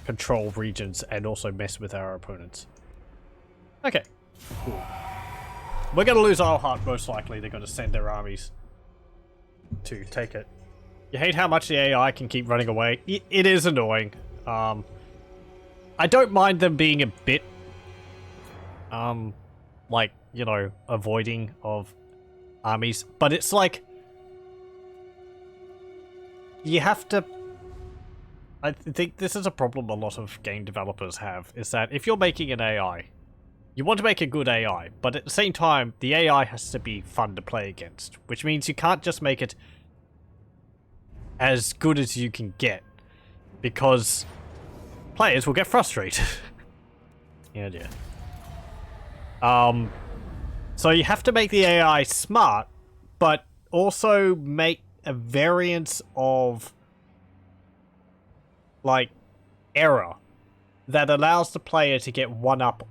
control regions and also mess with our opponents. Okay, cool. We're going to lose our heart most likely. They're going to send their armies to take it. You hate how much the AI can keep running away. It is annoying. I don't mind them being a bit, like, you know, avoiding of armies, but it's like, you have to... I think this is a problem a lot of game developers have, is that if you're making an AI, you want to make a good AI, but at the same time, the AI has to be fun to play against, which means you can't just make it as good as you can get, because players will get frustrated. Yeah, dear. So you have to make the AI smart, but also make a variance of, like, error that allows the player to get one up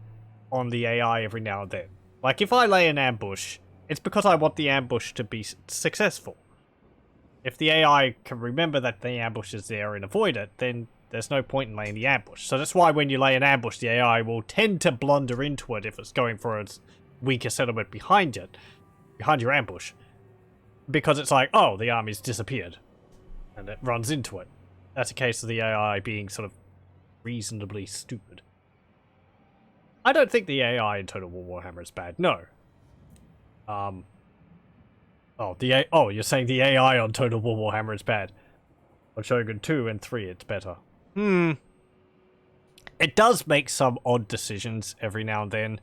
on the AI every now and then. Like, if I lay an ambush, it's because I want the ambush to be successful. If the AI can remember that the ambush is there and avoid it, then there's no point in laying the ambush. So that's why when you lay an ambush, the AI will tend to blunder into it if it's going for its weaker settlement behind it, behind your ambush. Because it's like, oh, the army's disappeared. And it runs into it. That's a case of the AI being sort of reasonably stupid. I don't think the AI in Total War Warhammer is bad. No. Oh, you're saying the AI on Total War Warhammer is bad. On Shogun 2 and 3, it's better. It does make some odd decisions every now and then.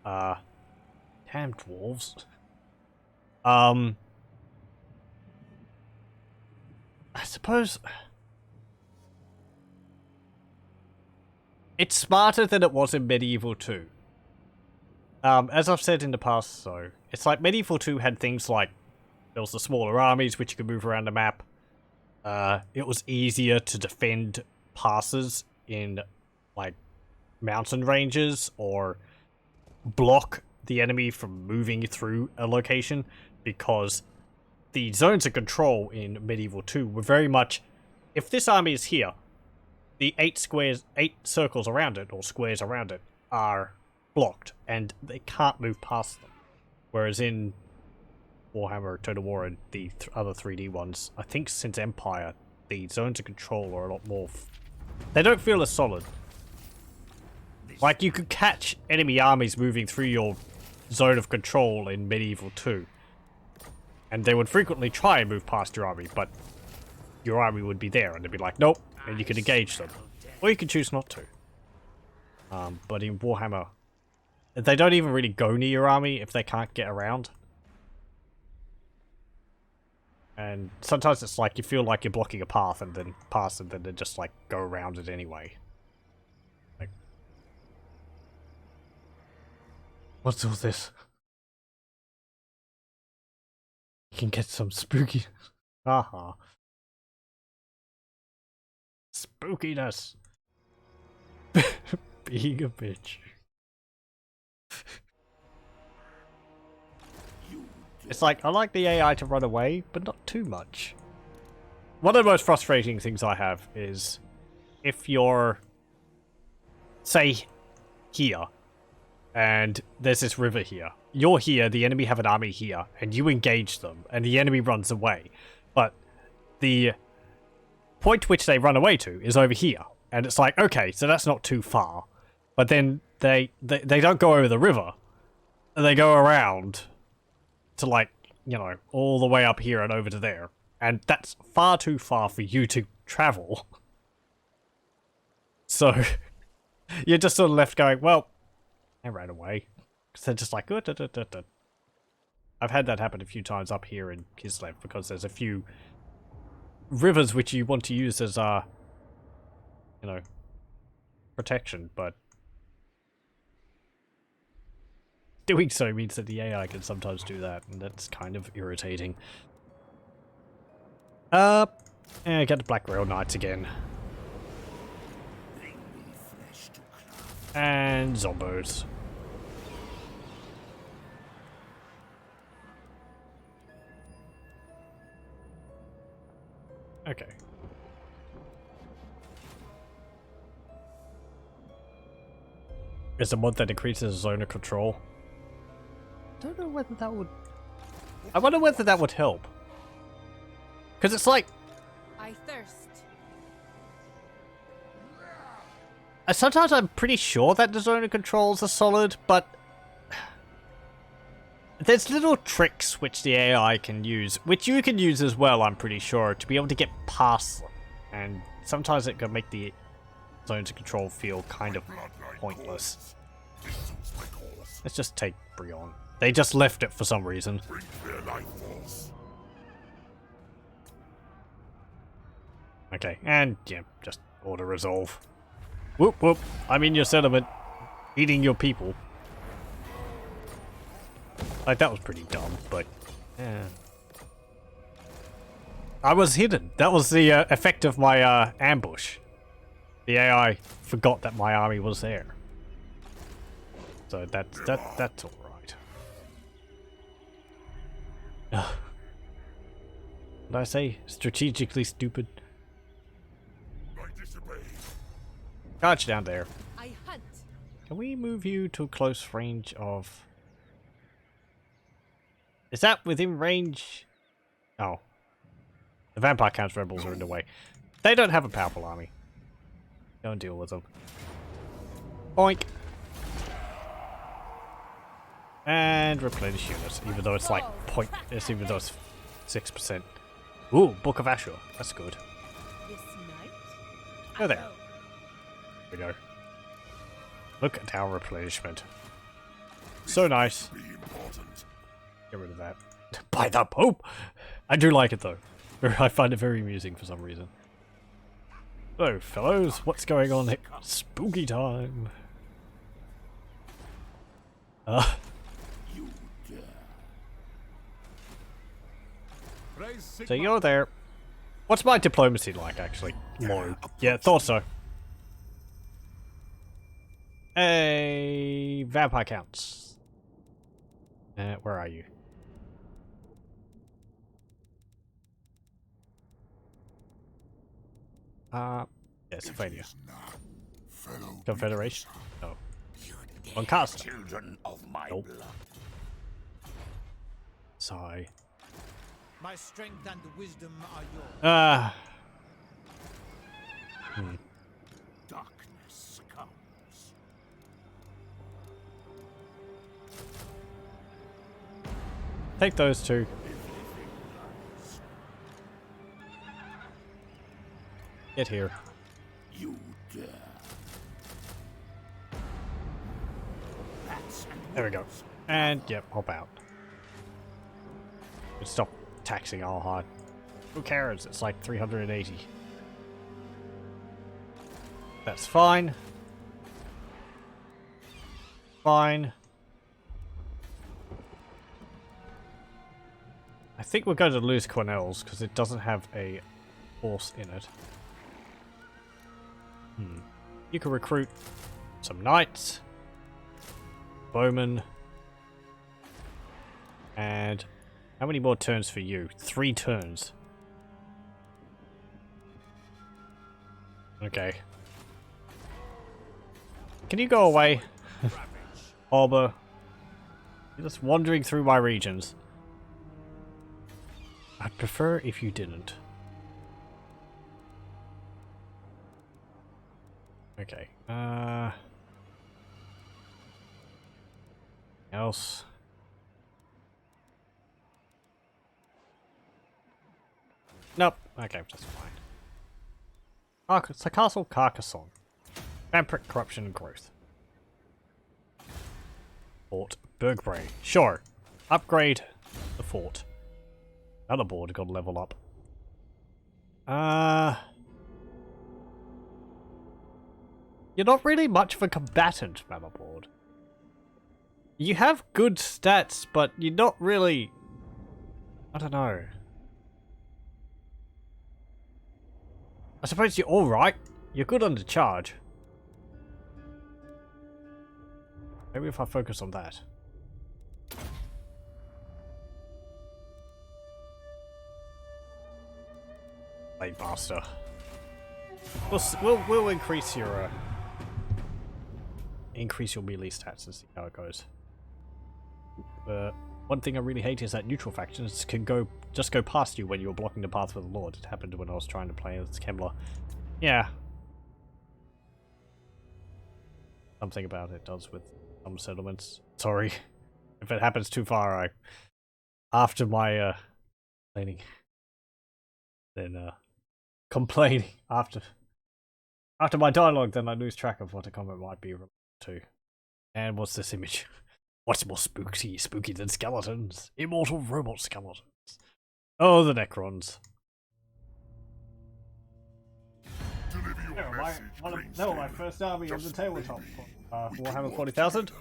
Damn dwarves. I suppose... It's smarter than it was in Medieval 2. As I've said in the past, though, it's like Medieval 2 had things like there was the smaller armies which you could move around the map. It was easier to defend passes in like mountain ranges or block the enemy from moving through a location, because the zones of control in Medieval 2 were very much, if this army is here, the 8 circles around it, or squares around it, are blocked, and they can't move past them. Whereas in Warhammer, Total War, and the other 3D ones, I think since Empire, the zones of control are a lot more... they don't feel as solid. Like, you could catch enemy armies moving through your zone of control in Medieval 2. And they would frequently try and move past your army, but your army would be there, and they'd be like, nope, and you could engage them. Or you could choose not to. But in Warhammer, they don't even really go near your army if they can't get around. And sometimes it's like you feel like you're blocking a path and then they just like go around it anyway. Like, what's all this? You can get some spooky. Haha. Spookiness. Being a bitch. It's like, I like the AI to run away, but not too much. One of the most frustrating things I have is if you're, say, here, and there's this river here. You're here, the enemy have an army here, and you engage them, and the enemy runs away. But the point which they run away to is over here. And it's like, okay, so that's not too far. But then they don't go over the river. They go around to, like, you know, all the way up here and over to there. And that's far too far for you to travel. So, you're just sort of left going, well, I ran away. Because they're just like, I've had that happen a few times up here in Kislev, because there's a few rivers which you want to use as, you know, protection, but doing so means that the AI can sometimes do that, and that's kind of irritating. Yeah, get the Black Rail Knights again. And Zombos. Okay. Is a mod that increases zone of control. I don't know whether that would... I wonder whether that would help. Because it's like... I thirst. Sometimes I'm pretty sure that the zone of controls are solid, but... there's little tricks which the AI can use, which you can use as well, I'm pretty sure, to be able to get past them. And sometimes it can make the zones of control feel kind of pointless. Let's just take Brion. They just left it for some reason. Okay, and yeah, just auto resolve. Whoop whoop, I'm in your settlement, eating your people. Like, that was pretty dumb, but yeah. I was hidden. That was the effect of my ambush. The AI forgot that my army was there. So that's all right. Did I say strategically stupid? Charge down there. I hunt. Can we move you to a close range of... Is that within range? Oh. The Vampire Count's rebels are in the way. They don't have a powerful army. Don't deal with them. Boink. And replenish units, even though it's like even though it's 6%. Ooh, Book of Ashur. That's good. This night. Go there. We go. Look at our replenishment. So nice. Get rid of that. By the Pope! I do like it though. I find it very amusing for some reason. Hello, fellows. What's going on here? Spooky time. You dare. Praise Sigmar. So you're there. What's my diplomacy like, actually? Low. Yeah, thought so. Hey, vampire counts. Where are you? Pennsylvania. Fellow Confederation? No. You On cast. children of my Nope. blood. Sigh. My strength and wisdom are yours. Darkness comes. Take those two. Get here. You dare. Bats and There we go. And, yep, hop out. Stop taxing all hard. Who cares? It's like 380. That's fine. Fine. I think we're going to lose Cornell's because it doesn't have a force in it. You can recruit some knights, bowmen, and how many more turns for you? 3 turns. Okay. Can you go away? Arbor. You're just wandering through my regions. I'd prefer if you didn't. Okay. Else. Nope. Okay, just fine. It's a castle, Carcasonne. Vampiric corruption and growth. Fort Bergbray. Sure. Upgrade the fort. Another board got to level up. You're not really much of a combatant, Motherboard. You have good stats, but you're not really... I don't know. I suppose you're alright. You're good under charge. Maybe if I focus on that. Blade Master. We'll increase your melee stats and see how it goes. One thing I really hate is that neutral factions can just go past you when you're blocking the path for the Lord. It happened when I was trying to play as Kemmler. Yeah. Something about it does with some settlements. Sorry. If it happens too far, after my complaining. Then complaining after my dialogue, then I lose track of what a comment might be related to. And what's this image? What's more spooky than skeletons? Immortal robot skeletons. Oh, the Necrons. Deliver your message, My first army on the tabletop. Warhammer 40,000.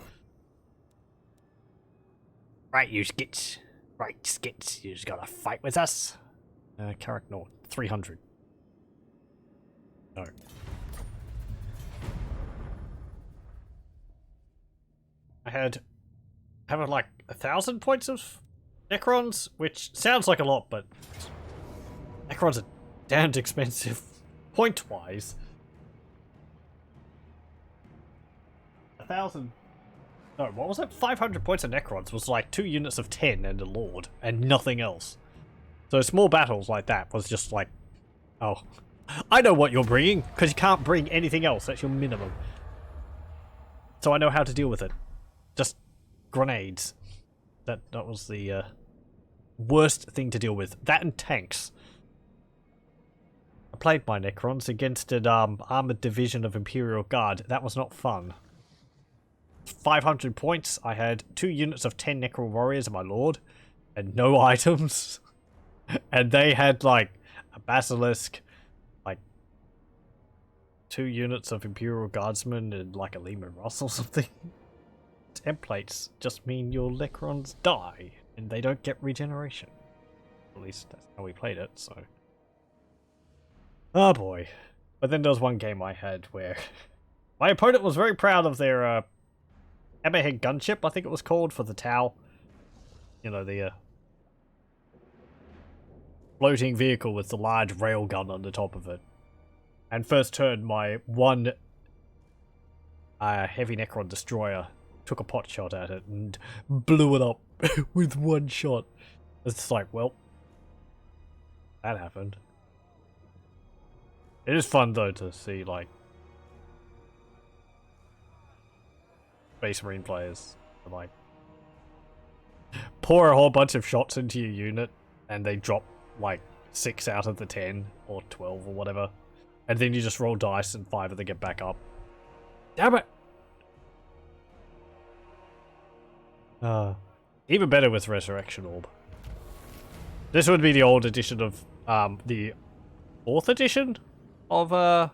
Right, you skits. Right, skits. You just gotta fight with us. Carrick North, 300. No. I had like 1,000 points of Necrons, which sounds like a lot, but Necrons are damned expensive point-wise. 1,000. No, what was it? 500 points of Necrons was like 2 units of 10 and a Lord, and nothing else. So small battles like that was just like, oh, I know what you're bringing, because you can't bring anything else. That's your minimum. So I know how to deal with it. Just grenades. That was the worst thing to deal with. That and tanks. I played my Necrons against an armored division of Imperial Guard. That was not fun. 500 points. I had 2 units of 10 Necro Warriors, my lord, and no items. And they had like a Basilisk, like 2 units of Imperial Guardsmen and like a Lehman Russ or something. Templates just mean your Necrons die and they don't get regeneration. At least that's how we played it, so. Oh boy. But then there was one game I had where my opponent was very proud of their Hammerhead gunship, I think it was called, for the Tau. You know, the floating vehicle with the large railgun on the top of it. And first turn, my one heavy Necron destroyer took a pot shot at it and blew it up with one shot. It's like, well, that happened. It is fun though to see like Space Marine players like pour a whole bunch of shots into your unit and they drop like 6 out of the 10 or 12 or whatever, and then you just roll dice and 5 of them get back up. Damn it! Even better with Resurrection Orb. This would be the old edition of the 4th edition of no,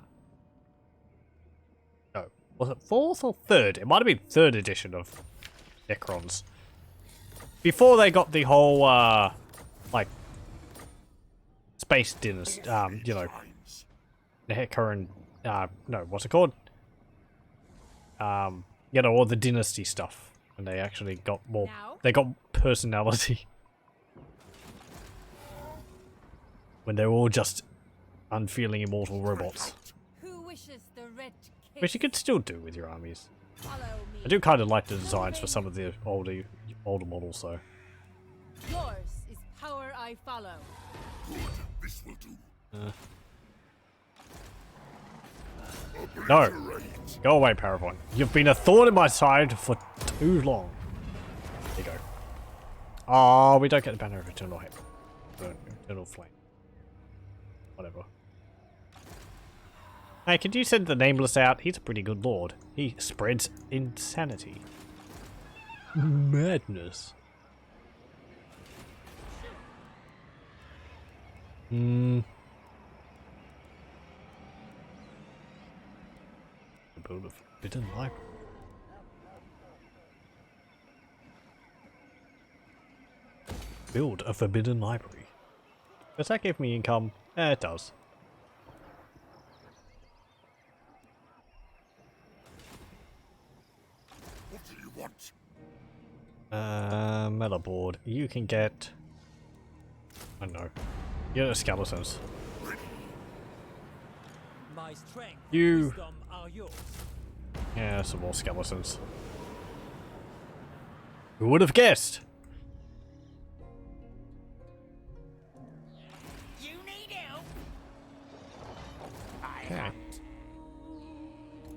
was it 4th or 3rd? It might have been 3rd edition of Necrons. Before they got the whole like space dynasty, you know, the current no, what's it called? You know, all the dynasty stuff, and they actually got more. They got personality when they're all just unfeeling immortal robots, Who wishes the red kiss? which you could still do with your armies. Follow me. I do kind of like the designs for some of the older models, though. Yours is power I follow. This will do. No, go away, Parapon. You've been a thorn in my side for too long. There you go. Oh, we don't get the banner of Eternal Hate. Eternal Flame. Whatever. Hey, could you send the Nameless out? He's a pretty good lord. He spreads insanity. Madness. Build a forbidden library. Build a forbidden library. Does that give me income? It does. What do you want? Metal board. You can get. I don't know. Unit of skeletons. My strength You. wisdom are yours. Yeah, some more skeletons. Who would have guessed? You need help. Okay.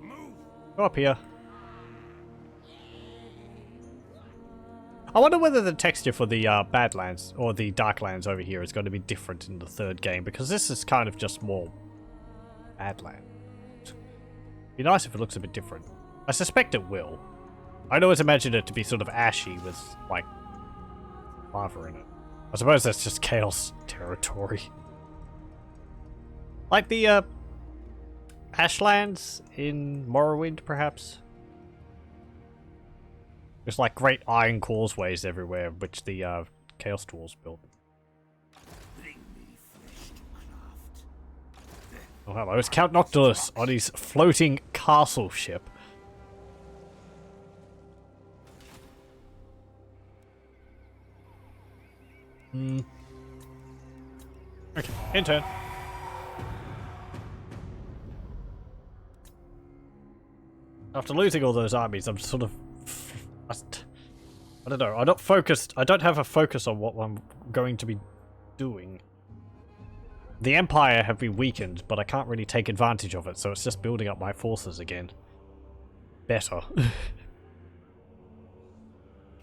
Move. Go up here. I wonder whether the texture for the Badlands or the Darklands over here is going to be different in the 3rd game, because this is kind of just more Badland. Be nice if it looks a bit different. I suspect it will. I'd always imagine it to be sort of ashy with, like, lava in it. I suppose that's just Chaos territory. Like the, Ashlands in Morrowind, perhaps? There's like great iron causeways everywhere, which the, Chaos Tools built. Bring me flesh to craft. Oh, hello, it's Count Noctilus on his floating castle ship. Okay, in turn. After losing all those armies, I'm sort of... I don't know, I'm not focused. I don't have a focus on what I'm going to be doing. The Empire have been weakened, but I can't really take advantage of it, so it's just building up my forces again. Better.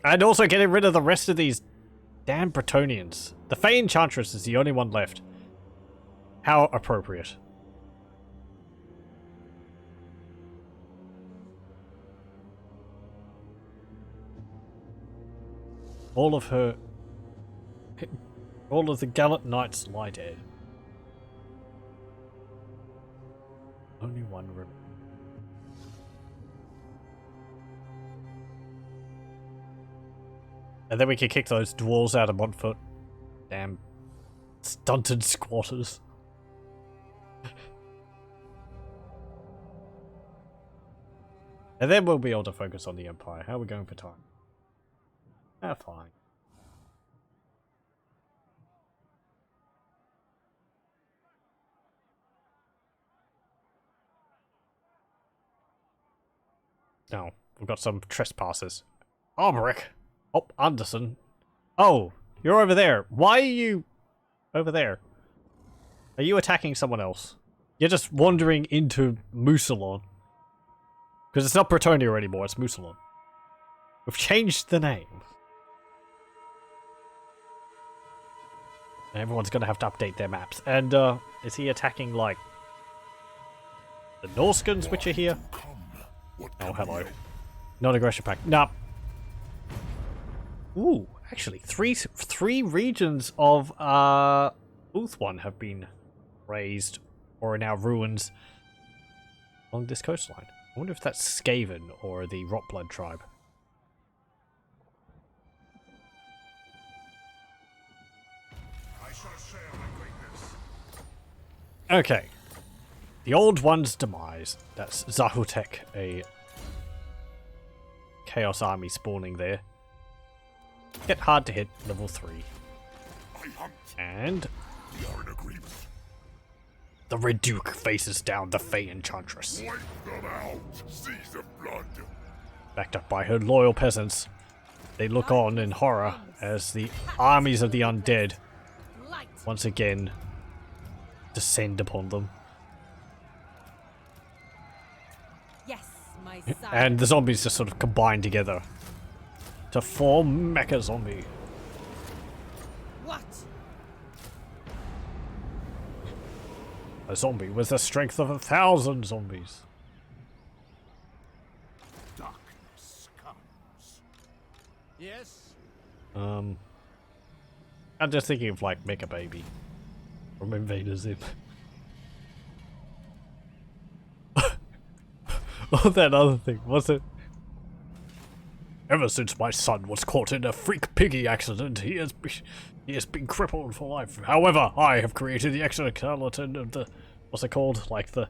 And also getting rid of the rest of these damn Bretonnians. The Fey Enchantress is the only one left. How appropriate. All of her... all of the gallant knights lie dead. Only one room. And then we can kick those dwarves out of Montfort. Damn stunted squatters. And then we'll be able to focus on the Empire. How are we going for time? Ah, fine. Now, we've got some trespassers. Alberic! Oh, Anderson. Oh, you're over there. Why are you over there? Are you attacking someone else? You're just wandering into Mousillon. Because it's not Bretonnia anymore, it's Mousillon. We've changed the name. Everyone's gonna have to update their maps. And, is he attacking, like, the Norskins which are here? Oh, hello. Non-aggression pact. Nah. Ooh, actually, three regions of, Ulthuan have been razed, or are now ruins, along this coastline. I wonder if that's Skaven, or the Rotblood tribe. I shall share my greatness. Okay. The Old One's demise. That's Zahutek, a Chaos army spawning there. Get hard to hit, level 3. I hunt. And We are in agreement. the Red Duke faces down the Fey Enchantress. Wipe them out. Seas of blood. Backed up by her loyal peasants, they look on in horror as the armies of the undead Light. once again descend upon them. Yes, my sire. And the zombies just sort of combine together to form Mecha Zombie. What? A zombie with the strength of 1,000 zombies. Darkness comes. Yes? I'm just thinking of like Mecha Baby from Invader Zim. Oh, that other thing, was it? Ever since my son was caught in a freak piggy accident, he has been crippled for life. However, I have created the exoskeleton of the, what's it called? Like the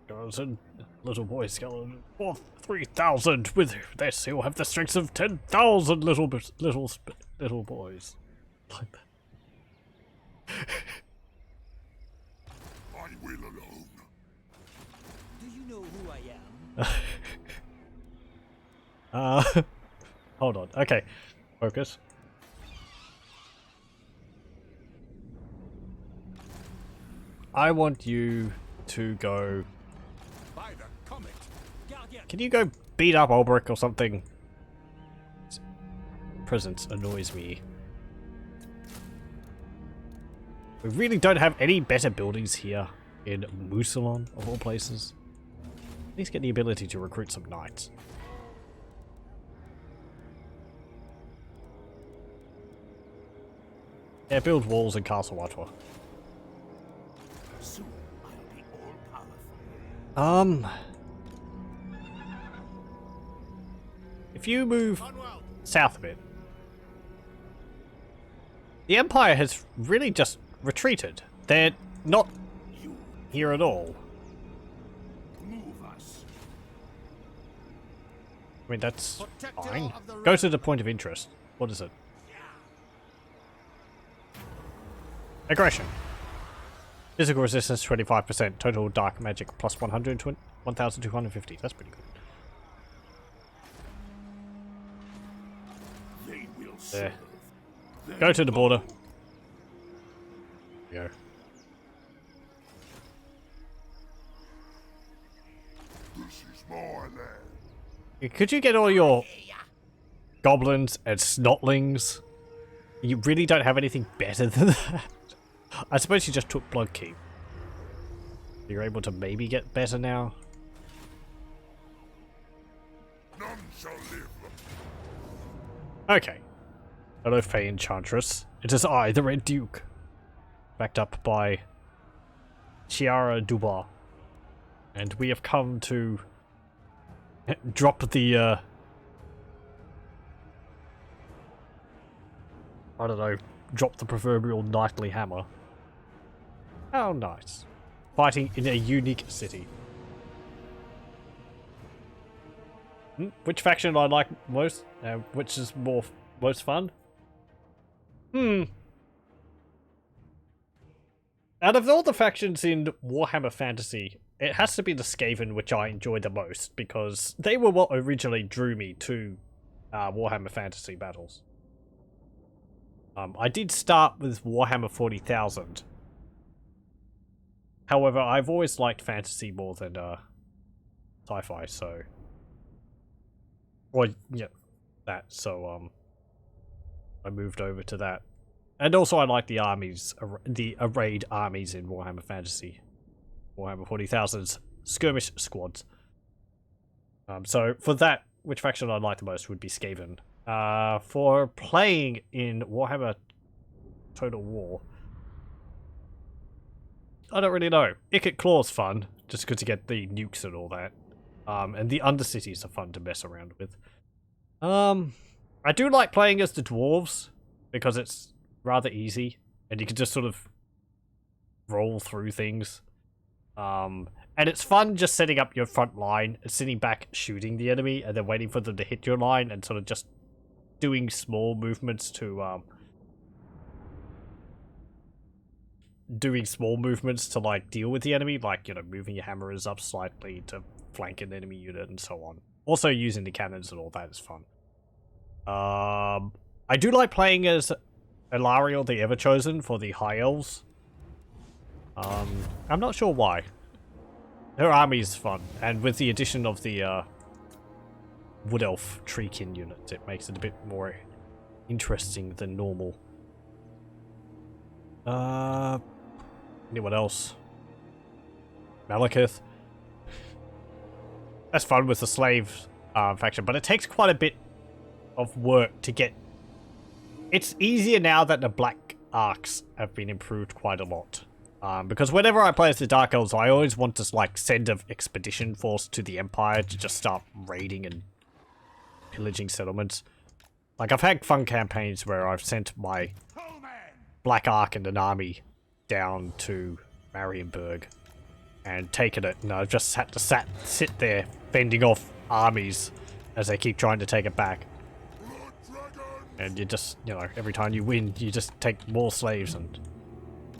skeleton, little boy skeleton. For 3,000. With this, he'll have the strength of 10,000 little boys. Like that. I will alone. Do you know who I am? Hold on. Okay. Focus. I want you to go... By the comet. Guardian. Can you go beat up Alberic or something? His presence annoys me. We really don't have any better buildings here in Mousillon, of all places. At least get the ability to recruit some knights. Yeah, build walls in Castle Watwa. Soon I'll be all powerful. If you move south a bit, the Empire has really just retreated. They're not here at all. Move us. I mean, that's Protector fine. of the Go to the point of interest. What is it? Aggression. Physical resistance 25%. Total dark magic plus 1,250. That's pretty good. They will There. serve. Go to the border. Go. This is my land. Could you get all your goblins and snotlings? You really don't have anything better than that. I suppose you just took Bloodkeep. You're able to maybe get better now. None shall live. Okay. Hello, Fey Enchantress. It is I, the Red Duke. Backed up by Chiara Dubois. And we have come to drop the, I don't know, drop the proverbial knightly hammer. How nice. Fighting in a unique city. Which faction do I like most? Which is most fun? Out of all the factions in Warhammer Fantasy, it has to be the Skaven which I enjoy the most, because they were what originally drew me to Warhammer Fantasy battles. I did start with Warhammer 40,000. However, I've always liked fantasy more than sci-fi, so... Well, yeah, that, so I moved over to that. And also I like the armies, the arrayed armies in Warhammer Fantasy. Warhammer 40,000's skirmish squads. So for that, which faction I like the most would be Skaven. For playing in Warhammer Total War, I don't really know. Ikit Claw's fun, just because you get the nukes and all that. And the Undercities are fun to mess around with. I do like playing as the Dwarves, because it's rather easy, and you can just sort of roll through things. And it's fun just setting up your front line, and sitting back shooting the enemy, and then waiting for them to hit your line, and sort of just doing small movements to, like, deal with the enemy, like, you know, moving your hammers up slightly to flank an enemy unit and so on. Also using the cannons and all that is fun. I do like playing as Elariel the Everchosen for the High Elves. I'm not sure why. Her army is fun, and with the addition of the Wood Elf Treekin unit, it makes it a bit more interesting than normal. Anyone else? Malekith. That's fun with the slave faction, but it takes quite a bit of work to get... It's easier now that the Black Arcs have been improved quite a lot. Because whenever I play as the Dark Elves, I always want to, like, send an expedition force to the Empire to just start raiding and pillaging settlements. Like, I've had fun campaigns where I've sent my Black Arc and an army down to Marienburg and taken it, and I've just had to sit there fending off armies as they keep trying to take it back. And you just, you know, every time you win, you just take more slaves, and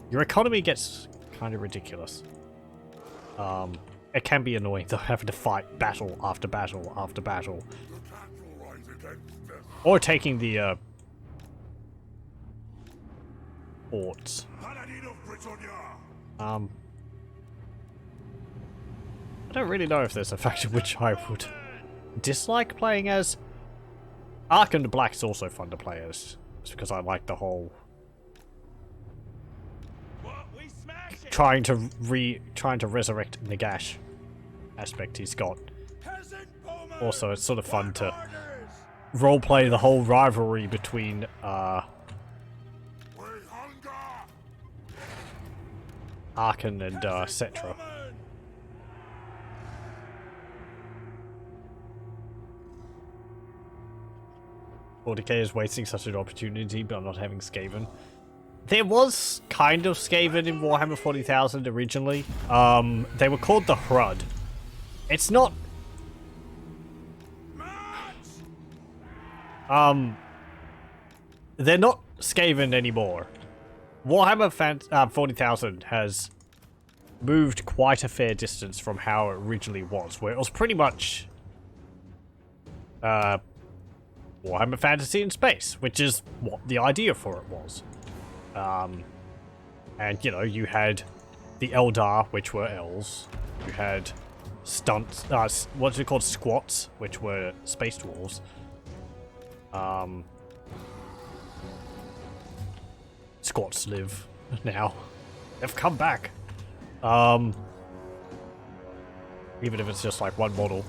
your economy gets kind of ridiculous. It can be annoying, though, having to fight battle after battle after battle. Or taking the, forts. I don't really know if there's a faction which I would dislike playing as. Ark and Black's also fun to play as, just because I like the whole trying to resurrect Nagash aspect he's got. Also, it's sort of fun to roleplay the whole rivalry between Arkan and Cetra. 40k is wasting such an opportunity, but I'm not having Skaven. There was kind of Skaven in Warhammer 40,000 originally. They were called the Hrud. It's not... They're not Skaven anymore. Warhammer 40,000 has moved quite a fair distance from how it originally was, where it was pretty much Warhammer Fantasy in space, which is what the idea for it was. And, you know, you had the Eldar, which were elves. You had stunts, what's it called, squats, which were space dwarves. Squats live now. They've come back. Even if it's just like one model.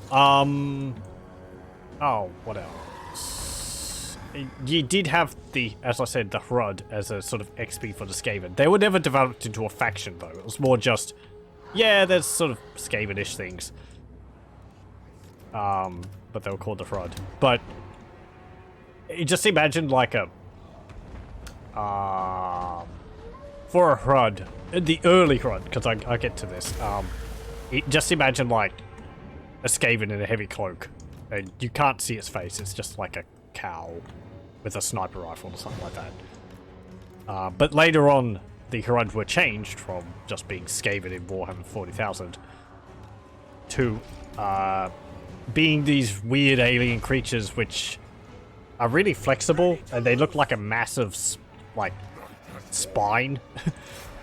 Oh, what else? You did have the, as I said, the Hrud as a sort of XP for the Skaven. They were never developed into a faction, though. It was more just Yeah, there's sort of Skaven-ish things. But they were called the Hrud. But you just imagine like a for a Hrud, the early Hrud, because I get to this. Just imagine like a Skaven in a heavy cloak, and you can't see its face. It's just like a cowl with a sniper rifle or something like that. But later on, the Hrud were changed from just being Skaven in Warhammer 40,000 to being these weird alien creatures which are really flexible, and they look like a massive, like, spine.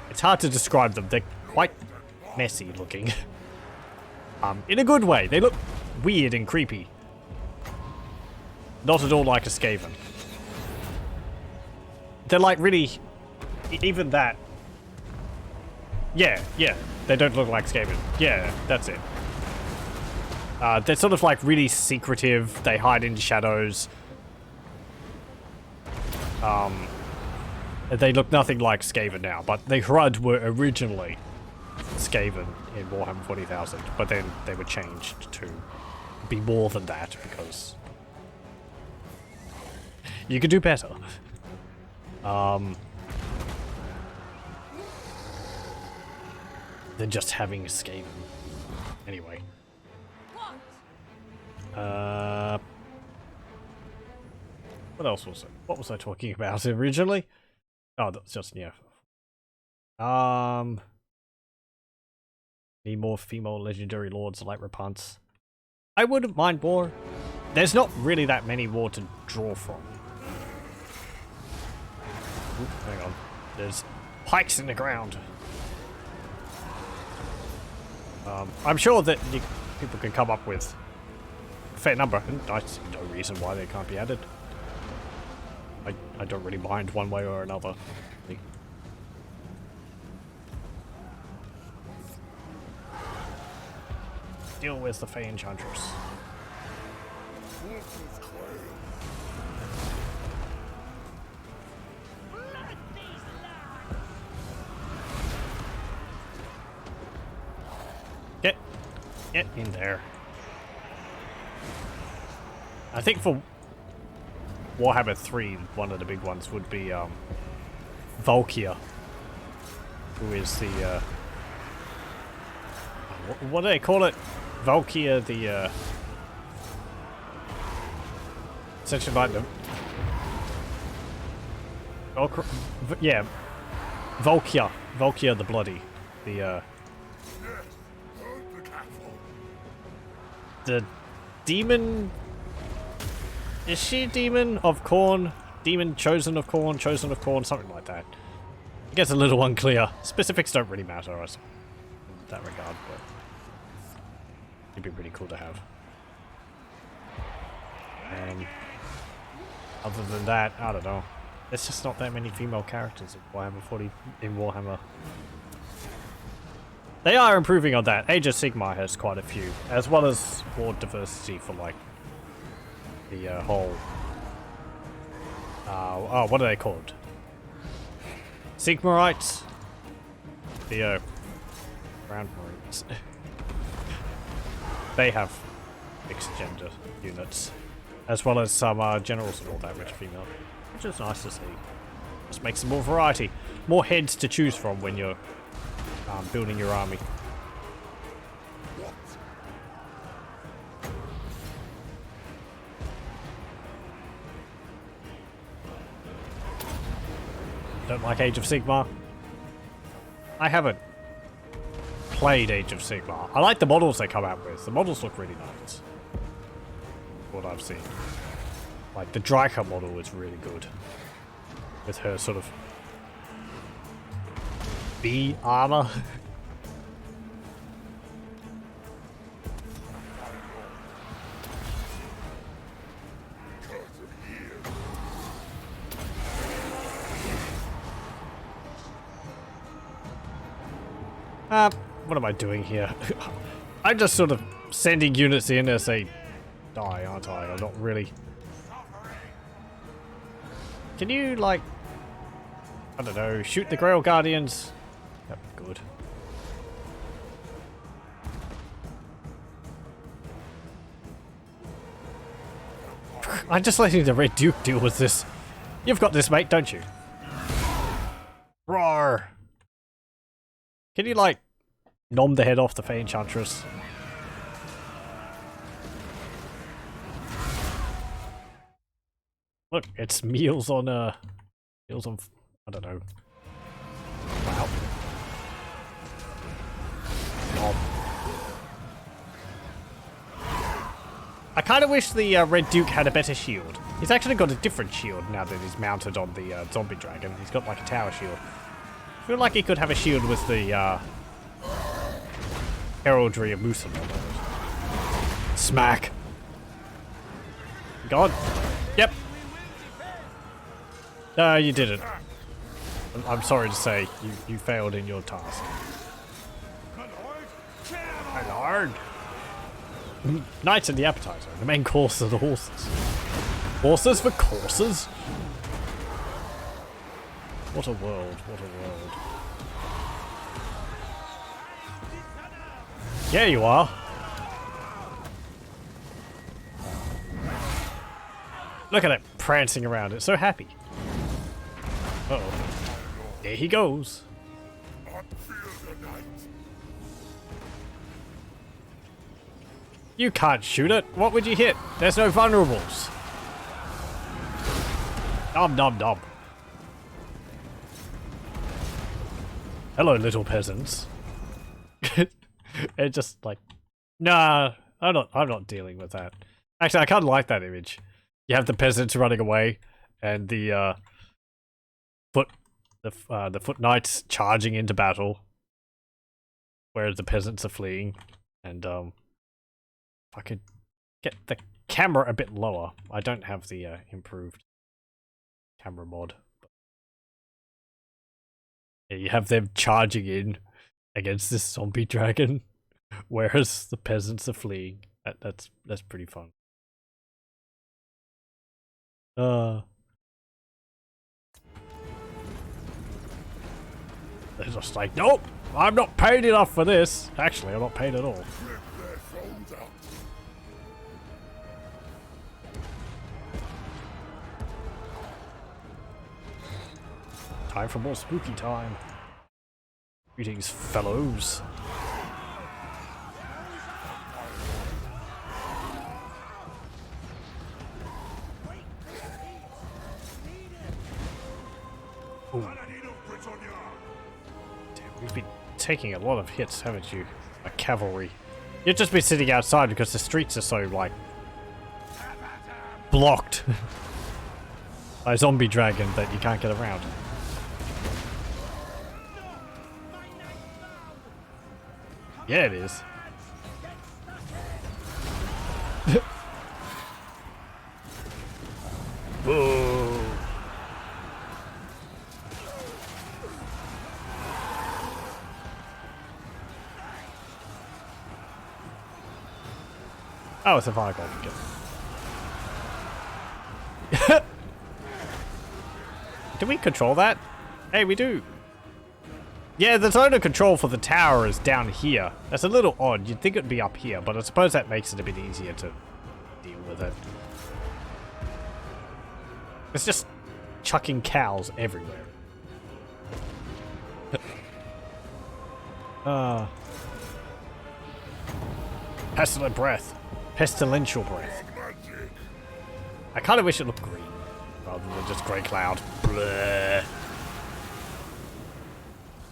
It's hard to describe them. They're quite messy looking. In a good way. They look weird and creepy. Not at all like a Skaven. They're like really... Even that... Yeah. They don't look like Skaven. Yeah, that's it. They're sort of like really secretive. They hide in shadows. They look nothing like Skaven now, but the Hrud were originally Skaven in Warhammer 40,000, but then they were changed to be more than that because you could do better. Than just having a Skaven. Anyway. What else was it? What was I talking about originally? Oh, that's just, yeah. Need more female legendary lords like Repants. I wouldn't mind more. There's not really that many more to draw from. Oop, hang on. There's pikes in the ground. I'm sure that people can come up with a fair number, and I see no reason why they can't be added. I don't really mind one way or another. Deal with the Fey Enchantress. Get in there. I think for Warhammer 3, one of the big ones would be Valkyr, who is the what do they call it? Valkyr, the essentially like the yeah, Valkyr the Bloody, the demon. Is she a demon of Khorne? Demon chosen of Khorne, something like that. It gets a little unclear. Specifics don't really matter in that regard, but it'd be pretty cool to have. Other than that, I don't know. There's just not that many female characters in Warhammer 40 in Warhammer. They are improving on that. Age of Sigmar has quite a few, as well as more diversity for like the whole what are they called? Sigmarites? The Ground Marines. They have mixed gender units, as well as some generals and all that which are female, which is nice to see. Just makes some more variety, more heads to choose from when you're building your army. Don't like Age of Sigmar. I haven't played Age of Sigmar. I like the models they come out with. The models look really nice. What I've seen. Like the Dryka model is really good. With her sort of bee armor. What am I doing here? I'm just sort of sending units in as they die, aren't I? I'm not really... Can you, like... I don't know, shoot the Grail Guardians? That'd be good. I'm just letting the Red Duke deal with this. You've got this, mate, don't you? Roar! Can you, like, nom the head off the Fey Enchantress? Look, it's meals on, I don't know. Wow. Nom. I kind of wish the Red Duke had a better shield. He's actually got a different shield now that he's mounted on the zombie dragon. He's got like a tower shield. I feel like he could have a shield with the heraldry of Mousillon. Smack. God. Yep. No, you didn't. I'm sorry to say, you failed in your task. My lord. Knights in the appetizer. The main course are the horses. Horses for courses? What a world, what a world. Yeah, you are. Look at it, prancing around. It's so happy. Uh-oh. There he goes. You can't shoot it. What would you hit? There's no vulnerables. Nom nom nom. Hello, little peasants. It's just like, nah, I'm not dealing with that. Actually, I kind of like that image. You have the peasants running away, and the foot knights charging into battle, whereas the peasants are fleeing. And if I could get the camera a bit lower. I don't have the improved camera mod. Yeah, you have them charging in against this zombie dragon, whereas the peasants are fleeing. That's pretty fun. They're just like, nope, I'm not paid enough for this. Actually, I'm not paid at all. Time for more spooky time. Greetings, fellows. Ooh. Damn, we've been taking a lot of hits, haven't you? Like cavalry. You've just been sitting outside because the streets are so, like, blocked by a zombie dragon that you can't get around. Yeah, it is. Whoa. Oh, it's a fire golf again. Do we control that? Hey, we do. Yeah, the zone of control for the tower is down here. That's a little odd. You'd think it'd be up here, but I suppose that makes it a bit easier to deal with it. It's just chucking cows everywhere. Pestilent breath. Pestilential breath. I kind of wish it looked green, rather than just grey cloud. Bleh.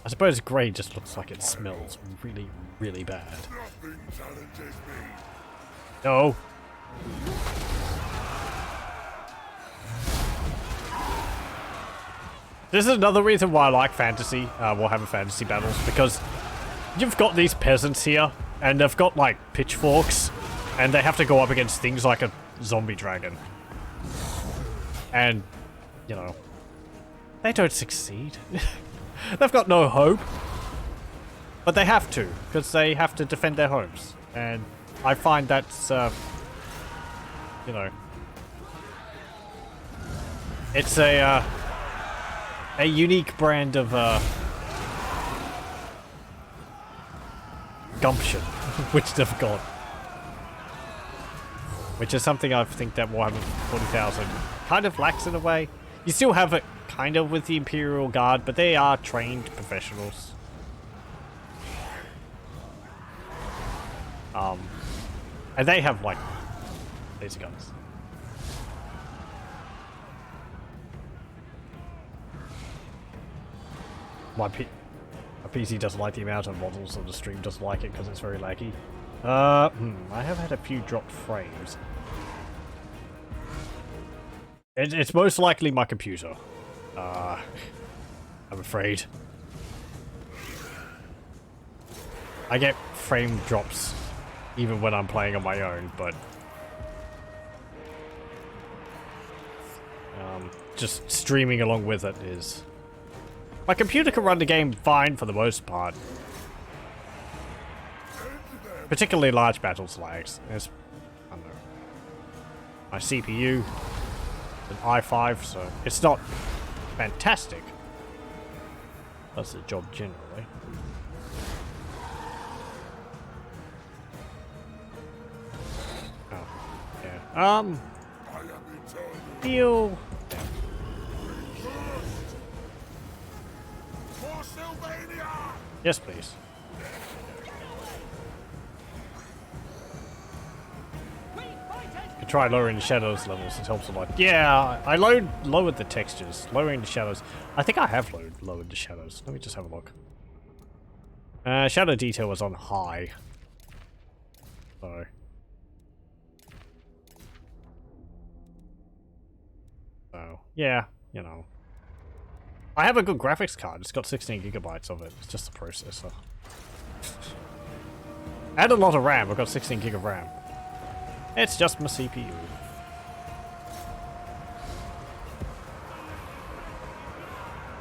I suppose grey just looks like it smells really, really bad. No. This is another reason why I like fantasy, Warhammer fantasy battles, because you've got these peasants here, and they've got, like, pitchforks, and they have to go up against things like a zombie dragon. And, you know, they don't succeed. They've got no hope. But they have to, because they have to defend their homes. And I find that's, you know, it's a unique brand of, gumption, which they've got. which is something I think that Warhammer 40,000 kind of lacks in a way. You still have it kind of with the Imperial Guard, but they are trained professionals. And they have like laser guns. My PC doesn't like the amount of models, and the stream doesn't like it because it's very laggy. I have had a few dropped frames. It's most likely my computer. I'm afraid. I get frame drops even when I'm playing on my own, but just streaming along with it is... My computer can run the game fine for the most part. Particularly large battles lags. There's, I don't know, my CPU, an i5, so it's not fantastic. That's the job generally. Oh, yeah. Feel. Yes, please. Could try lowering the shadows levels, it helps a lot. Yeah, I lowered the textures, lowering the shadows. I think I have lowered the shadows. Let me just have a look. Shadow detail was on high. So, yeah, you know. I have a good graphics card. It's got 16 gigabytes of it. It's just the processor. And a lot of RAM. I've got 16 gig of RAM. It's just my CPU.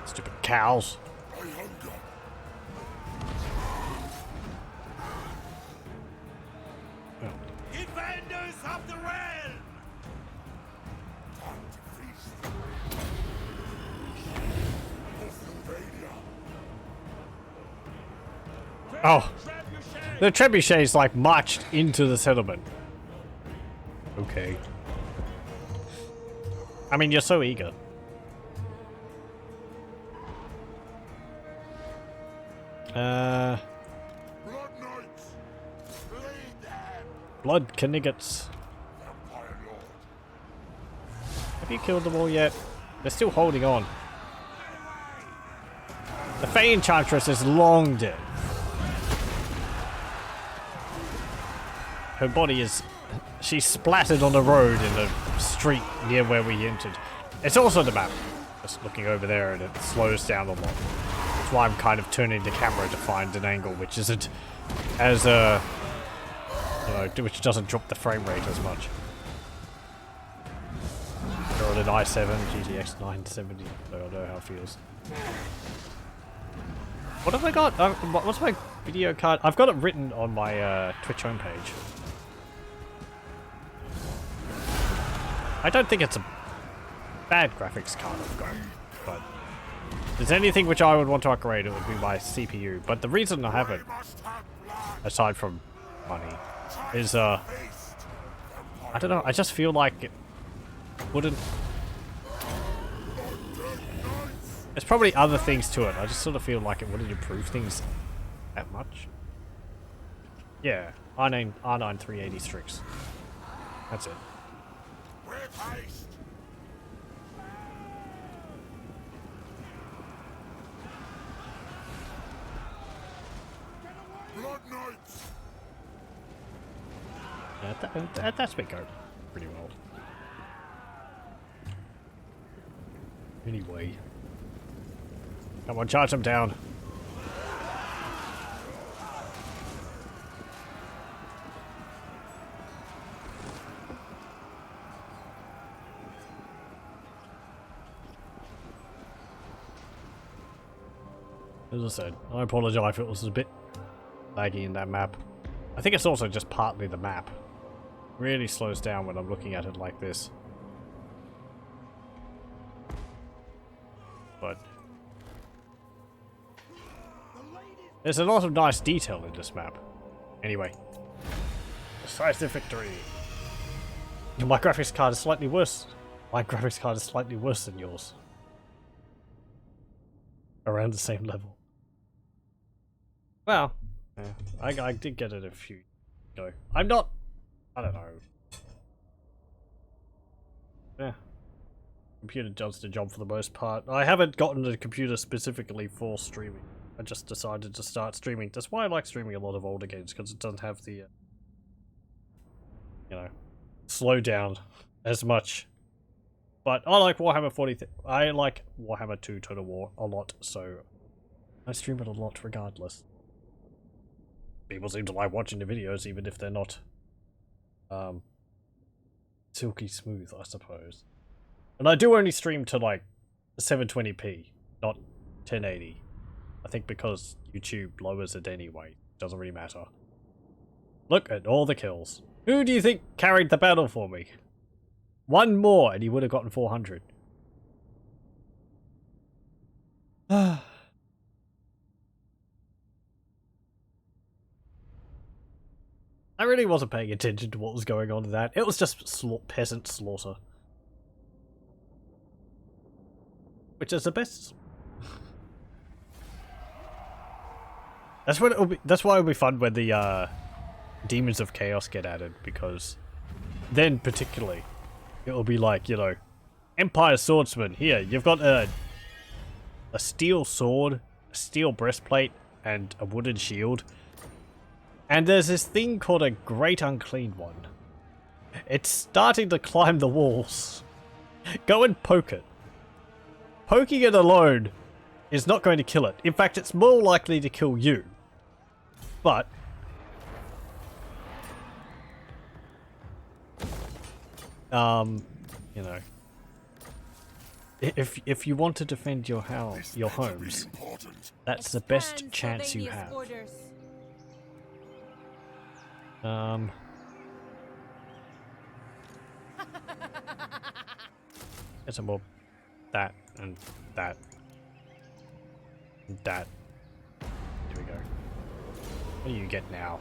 Stupid cows. Defenders of the realm! Oh, the trebuchets like marched into the settlement. Okay. I mean, you're so eager. Blood Knights! Bleed them! Blood Knigget's. Vampire Lord! Have you killed them all yet? They're still holding on. The Fey Enchantress is long dead. Her body is... She's splattered on the road in the street near where we entered. It's also the map. Just looking over there and it slows down a lot. That's why I'm kind of turning the camera to find an angle which isn't as, you know, which doesn't drop the frame rate as much. Or an i7, GTX 970, I don't know how it feels. What have I got? What's my video card? I've got it written on my Twitch homepage. I don't think it's a bad graphics card I've got, but if there's anything which I would want to upgrade, it would be my CPU. But the reason I have it, aside from money, is I don't know, I just feel like it wouldn't... There's probably other things to it, I just sort of feel like it wouldn't improve things that much. Yeah, R9 380 Strix. That's it. With haste! Blood Knights! Yeah, that's been going pretty well. Anyway. Come on, charge them down. As I said, I apologize if it was a bit laggy in that map. I think it's also just partly the map. Really slows down when I'm looking at it like this. But there's a lot of nice detail in this map. Anyway. Decisive victory. My graphics card is slightly worse. My graphics card is slightly worse than yours. Around the same level. Well, yeah, I did get it a few ago. I'm not... I don't know. Yeah. Computer does the job for the most part. I haven't gotten a computer specifically for streaming. I just decided to start streaming. That's why I like streaming a lot of older games, because it doesn't have the, you know, slow down as much. But I like Warhammer 40. I like Warhammer 2 Total War a lot, so I stream it a lot regardless. People seem to like watching the videos, even if they're not silky smooth, I suppose. And I do only stream to like 720p, not 1080. I think because YouTube lowers it anyway. Doesn't really matter. Look at all the kills. Who do you think carried the battle for me? One more and he would have gotten 400. I really wasn't paying attention to what was going on in that. It was just peasant slaughter. Which is the best. That's what it'll be. That's why it'll be fun when the Demons of Chaos get added, because then particularly it'll be like, you know, Empire Swordsman. Here, you've got a steel sword, a steel breastplate, and a wooden shield. And there's this thing called a Great Unclean One. It's starting to climb the walls. Go and poke it. Poking it alone is not going to kill it. In fact, it's more likely to kill you. But you know, if you want to defend your house, your homes, that's the best chance you have. Get some more that and that and that. Here we go. What do you get now?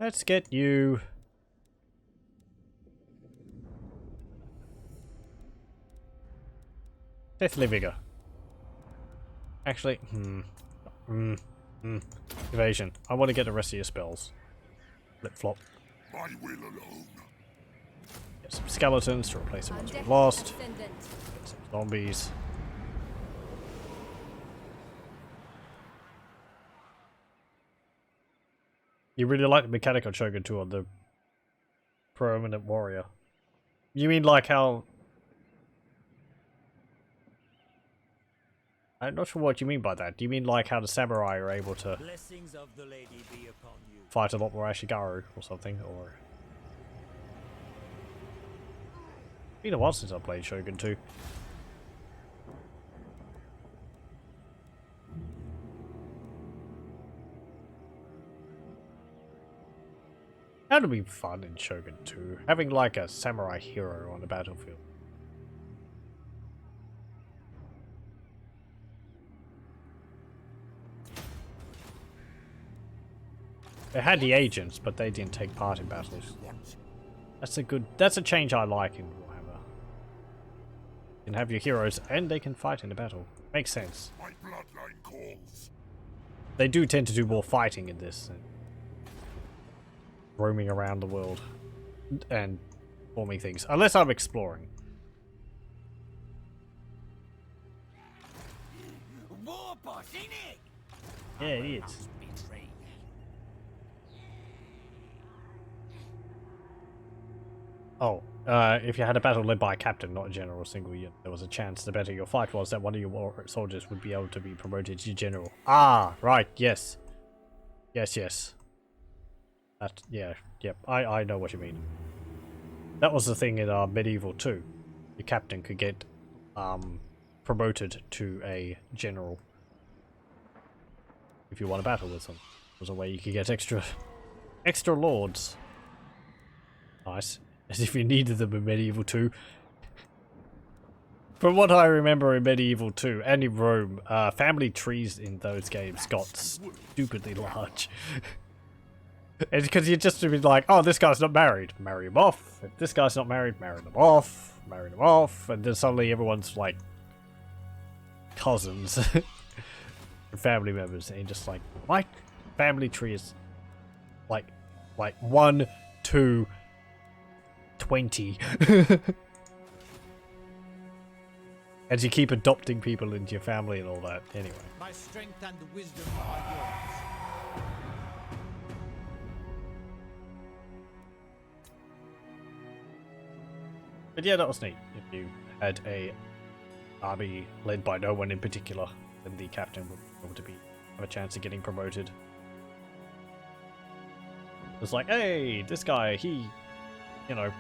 Let's get you. Deathly Vigor. Actually, evasion. I want to get the rest of your spells. Flip flop. My will alone. Get some skeletons to replace the ones we lost. Get some zombies. You really like the mechanic on Shogun 2 on the Permanent Warrior. You mean like how... I'm not sure what you mean by that. Do you mean like how the samurai are able to Blessings of the lady be upon you. fight a lot more Ashigaru or something? Or... It's been a while since I played Shogun 2. That would be fun in Shogun 2, having like a samurai hero on the battlefield. They had the agents, but they didn't take part in battles. That's a change I like in Warhammer. You can have your heroes and they can fight in a battle. Makes sense. My bloodline calls. They do tend to do more fighting in this. Roaming around the world and forming things, unless I'm exploring. War boss, ain't it? Yeah, it is. Betrayed. Oh, if you had a battle led by a captain, not a general, single unit, there was a chance the better your fight was that one of your soldiers would be able to be promoted to general. Ah, right, yes. Yes. That, yeah, yep, I know what you mean. That was the thing in Medieval 2. The captain could get promoted to a general if you won a battle with them. It was a way you could get extra lords. Nice. As if you needed them in Medieval 2. From what I remember in Medieval 2 and in Rome, family trees in those games got stupidly large. It's because you just be like, oh, this guy's not married, marry him off. If this guy's not married, marry them off, marry them off, and then suddenly everyone's like cousins, and family members, and you're just like, my family tree is like 1 to 20. As you keep adopting people into your family and all that. Anyway. My strength and wisdom are yours. But yeah, that was neat. If you had a army led by no one in particular, then the captain would be able to have a chance of getting promoted. It's like, hey, this guy, he, you know,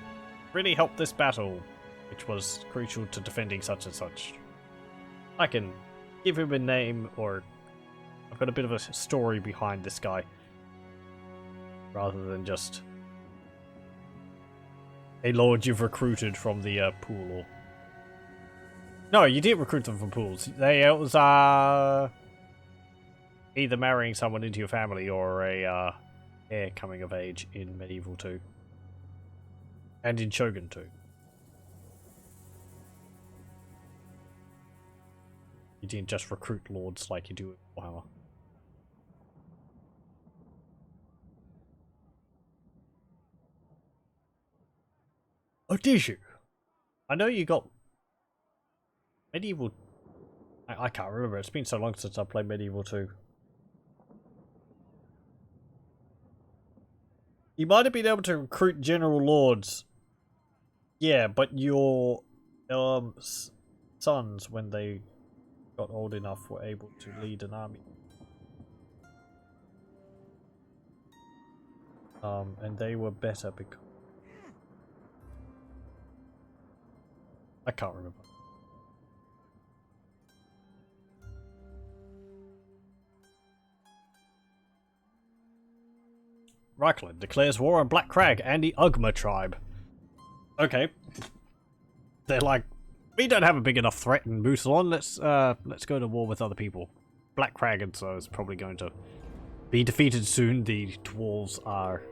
really helped this battle, which was crucial to defending such and such. I can give him a name, or I've got a bit of a story behind this guy, rather than just a lord you've recruited from the pool. Or no, you didn't recruit them from pools. It was either marrying someone into your family or a heir coming of age in Medieval 2 and in Shogun 2. You didn't just recruit lords like you do in Warhammer. Oh, did you? I know you got Medieval. I can't remember. It's been so long since I played Medieval 2. You might have been able to recruit general lords. Yeah, but your sons, when they got old enough, were able to lead an army. And they were better because I can't remember. Reichland declares war on Black Crag and the Ugma tribe. Okay. They're like, we don't have a big enough threat in Mousillon, let's go to war with other people. Black Crag and so is probably going to be defeated soon. The dwarves are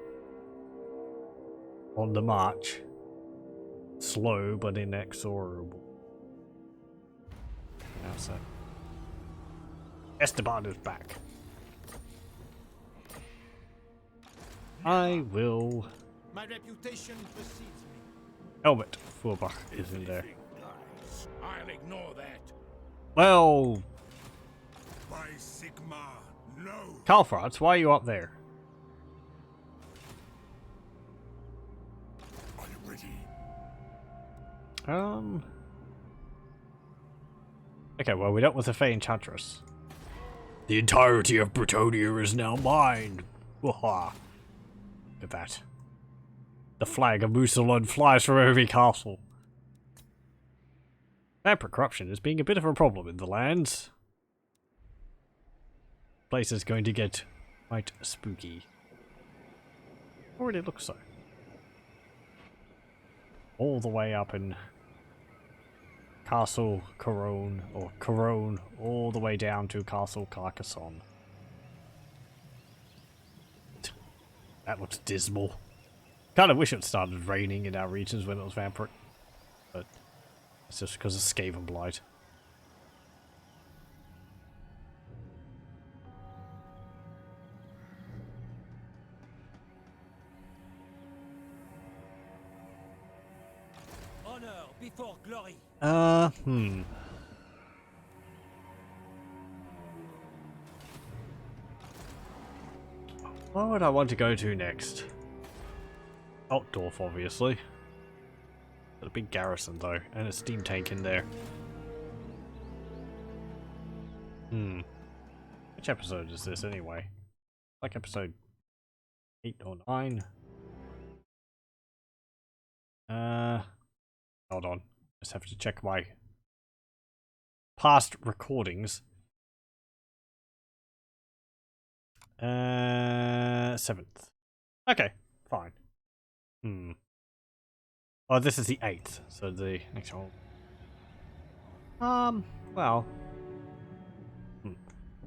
on the march. Slow, but inexorable. Now so. Esteban is back. I will. My reputation precedes me. Helmet Furbach is in there. I'll ignore that. Well, By Sigma, no. Carlfrats, why are you up there? Are you ready? Okay, well, we dealt with the Fey Enchantress. The entirety of Bretonnia is now mine. Waha. Look at that. The flag of Mousillon flies from every castle. Vampire corruption is being a bit of a problem in the lands. Place is going to get quite spooky. Already looks so. All the way up in Castle Corone, or Corone, all the way down to Castle Carcasonne. That looks dismal. Kind of wish it started raining in our regions when it was vampiric, but it's just because of Skaven Blight. Honor before glory. Where would I want to go to next? Altdorf, obviously. Got a big garrison though, and a steam tank in there. Which episode is this anyway? Like episode 8 or 9? Hold on. Just have to check my past recordings. 7th. Okay, fine. Oh, this is the 8th, so the next one. Well.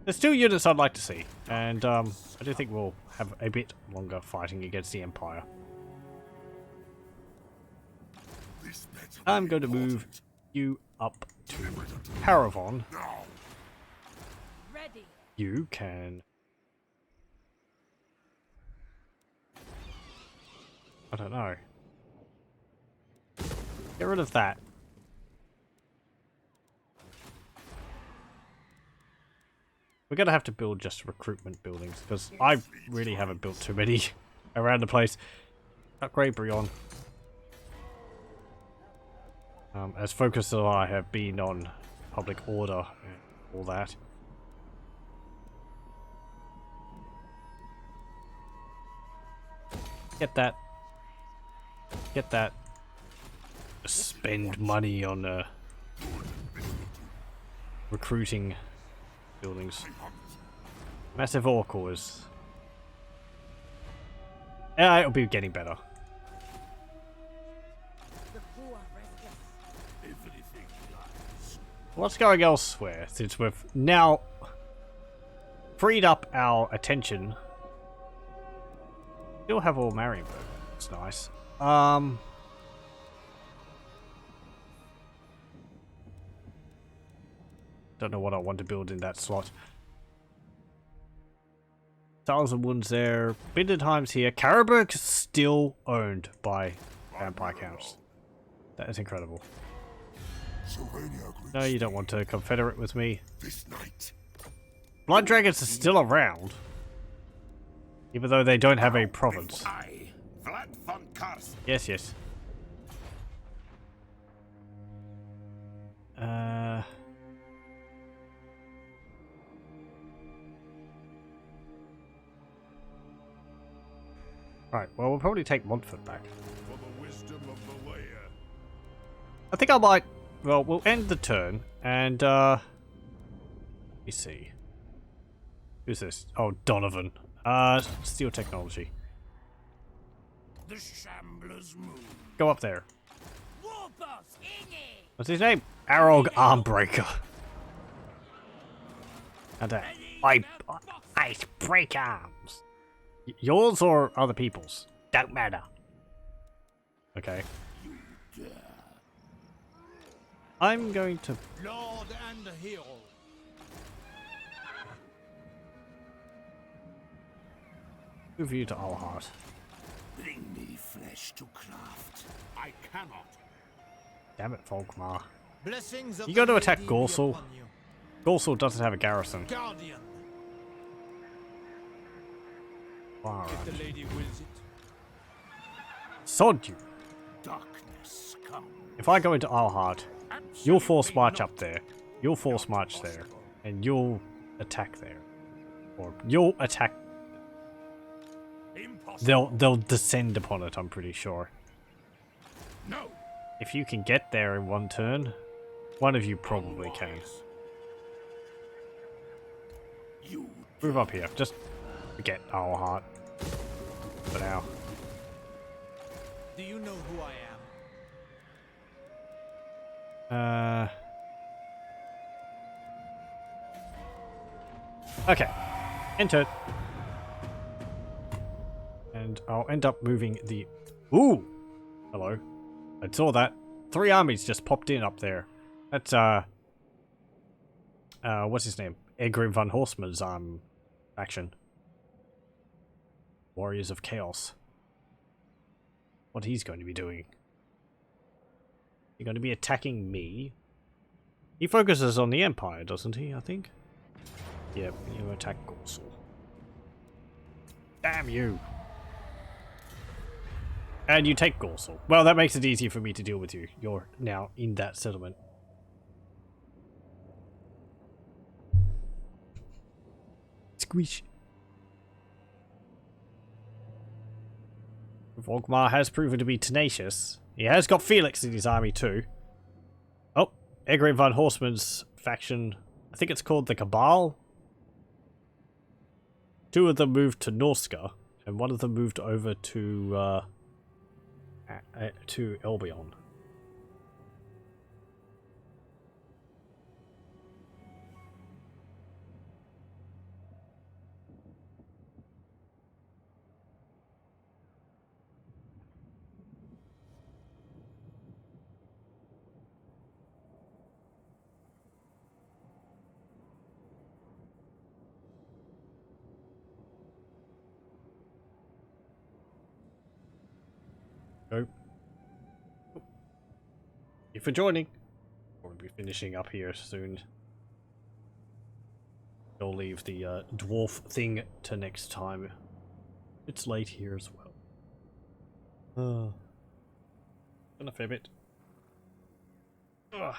There's 2 units I'd like to see, and I do think we'll have a bit longer fighting against the Empire. This better I'm be going to move important. you up to Paravon. Now, Ready. You can... I don't know. Get rid of that. We're going to have to build just recruitment buildings, because I really haven't built too many around the place. Upgrade Brion. As focused as I have been on public order and all that. Get that. Get that. Spend money on recruiting buildings. Massive Orcors. Yeah, it'll be getting better. The poor restless. everything lies. What's going elsewhere, since we've now freed up our attention? Still have all Marienburg. It's nice. Don't know what I want to build in that slot. Thousand Wounds there. Bindenheim's here. Karabakh still owned by vampire counts. That is incredible. Sylvania agrees. No, you don't want to confederate with me. This night. Blood Dragons are still around. Even though they don't have a province. I, Vlad von Carcasonne. Yes, yes. Right, well, we'll probably take Montfort back. For the wisdom of the layer. I think I might... Well, we'll end the turn, and, let me see. Who's this? Oh, Donovan. Steel Technology. The Shambler's move. Go up there. Warboss, Inge. What's his name? Arog Armbreaker. And I break arms. Yours or other people's? Don't matter. Okay. I'm going to Lord and hero. move you to Alhart. Bring me flesh to craft. I cannot. Damn it, Volkmar. Blessings of You got to the attack lady be Gorsel. upon you. Gorsel doesn't have a garrison. Guardian, Alright. if the lady wills it. Sod you. Darkness come. If I go into Alhart, you'll force march up there. You'll force march there. And you'll attack there. Or you'll attack. Impossible. They'll descend upon it, I'm pretty sure. No. If you can get there in one turn, one of you probably can. You. Move up here. Just forget Alhart. For now. Do you know who I am? Okay. Enter. And I'll end up moving the... Ooh! Hello. I saw that. 3 armies just popped in up there. That's, what's his name? Egrim von Horstmann's, faction. Warriors of Chaos. What he's going to be doing. He's going to be attacking me. He focuses on the Empire, doesn't he, I think? Yep, you attack Gorsel. Damn you! And you take Gorsel. Well, that makes it easier for me to deal with you. You're now in that settlement. Squish. Volkmar has proven to be tenacious. He has got Felix in his army too. Oh, Egrim von Horstmann's faction, I think it's called the Cabal. 2 of them moved to Norska, and 1 of them moved over to Albion. Go. Thank you for joining. We'll be finishing up here soon. I'll leave the dwarf thing to next time. It's late here as well. Been a fair bit. Ugh.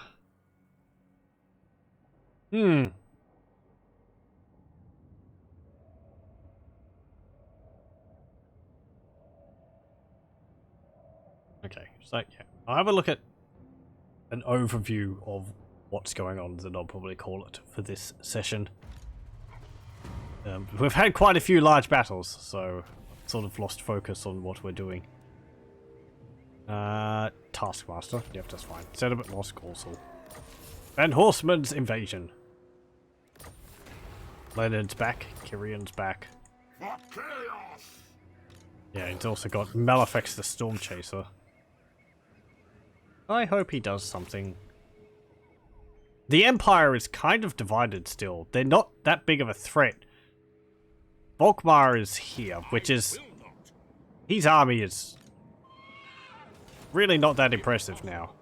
Okay, so yeah, I'll have a look at an overview of what's going on, then I'll probably call it for this session. We've had quite a few large battles, so I've sort of lost focus on what we're doing. Taskmaster, yep, that's fine. Settlement lost also. And Horseman's invasion. Leonard's back, Kyrion's back. For chaos! Yeah, he's also got Malefix the Storm Chaser. I hope he does something. The Empire is kind of divided still. They're not that big of a threat. Volkmar is here, which is... his army is really not that impressive now.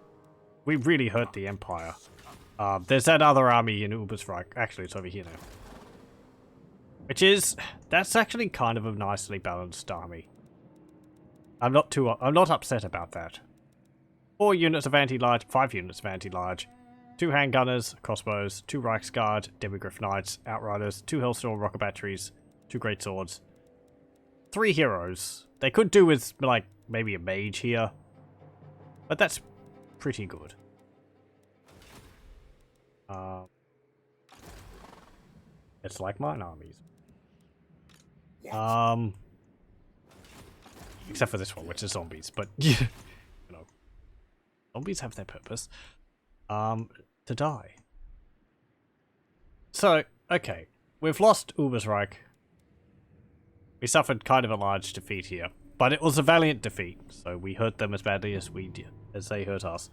We really hurt the Empire. There's that other army in Ubersreich. Actually, it's over here now. Which is... that's actually kind of a nicely balanced army. I'm not upset about that. 4 units of anti-large, 5 units of anti-large, 2 handgunners, crossbows, 2 Reichsguard, Demigryph Knights, Outriders, 2 Hellstorm rocket batteries, 2 great swords, 3 heroes. They could do with, like, maybe a mage here, but that's pretty good. It's like mine armies. Except for this one, which is zombies, but you know, zombies have their purpose. To die. So, okay, we've lost Ubersreich. We suffered kind of a large defeat here, but it was a valiant defeat, so we hurt them as badly as they hurt us.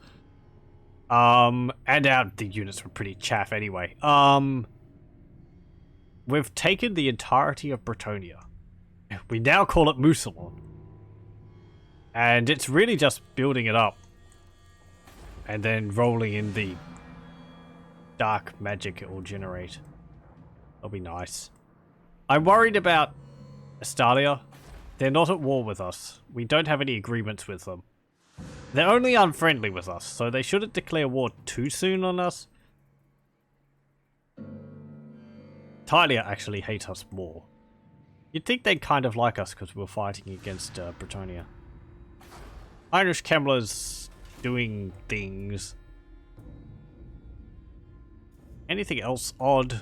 And the units were pretty chaff anyway. We've taken the entirety of Bretonnia. We now call it Mousillon. And it's really just building it up. And then rolling in the dark magic it will generate. That'll be nice. I'm worried about Estalia. They're not at war with us. We don't have any agreements with them. They're only unfriendly with us, so they shouldn't declare war too soon on us. Tylia actually hate us more. You'd think they'd kind of like us because we're fighting against Bretonnia. Irish Kemmler's doing things. Anything else odd?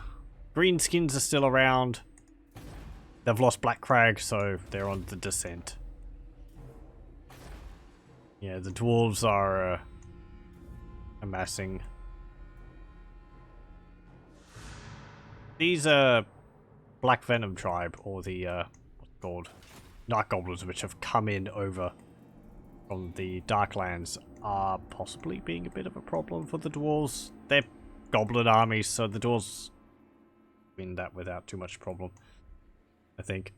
Greenskins are still around. They've lost Black Crag, so they're on the descent. Yeah, the dwarves are amassing. These Black Venom tribe, or the what's it called, Night Goblins, which have come in over from the Darklands, are possibly being a bit of a problem for the dwarves. They're goblin armies, so the dwarves win that without too much problem, I think.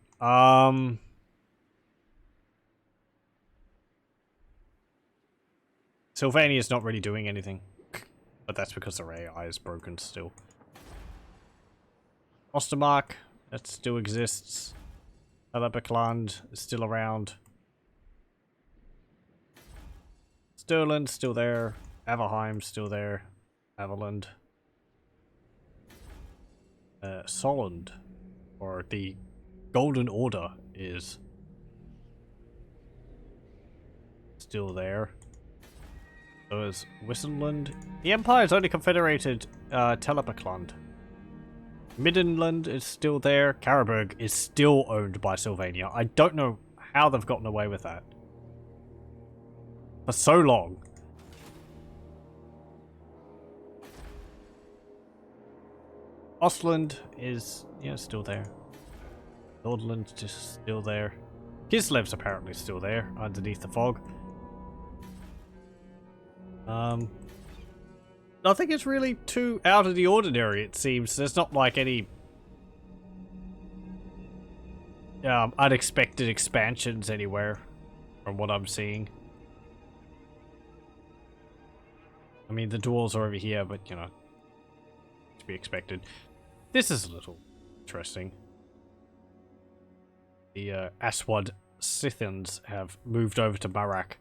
Sylvania's not really doing anything, but that's because their AI is broken still. Ostermark, that still exists. Hellebergland is still around. Stirland's still there. Averheim's still there. Averland. Solund, or the Golden Order, is still there. So is Wissenland. The Empire's only confederated Hellebergland. Middenland is still there. Karaberg is still owned by Sylvania. I don't know how they've gotten away with that for so long. Ostland is, yeah, still there. Nordland's just still there. Kislev's apparently still there, underneath the fog. Nothing is really too out of the ordinary, it seems. There's not like any unexpected expansions anywhere, from what I'm seeing. I mean, the dwarves are over here, but, you know, to be expected. This is a little interesting. The Aswad Scythians have moved over to Barak.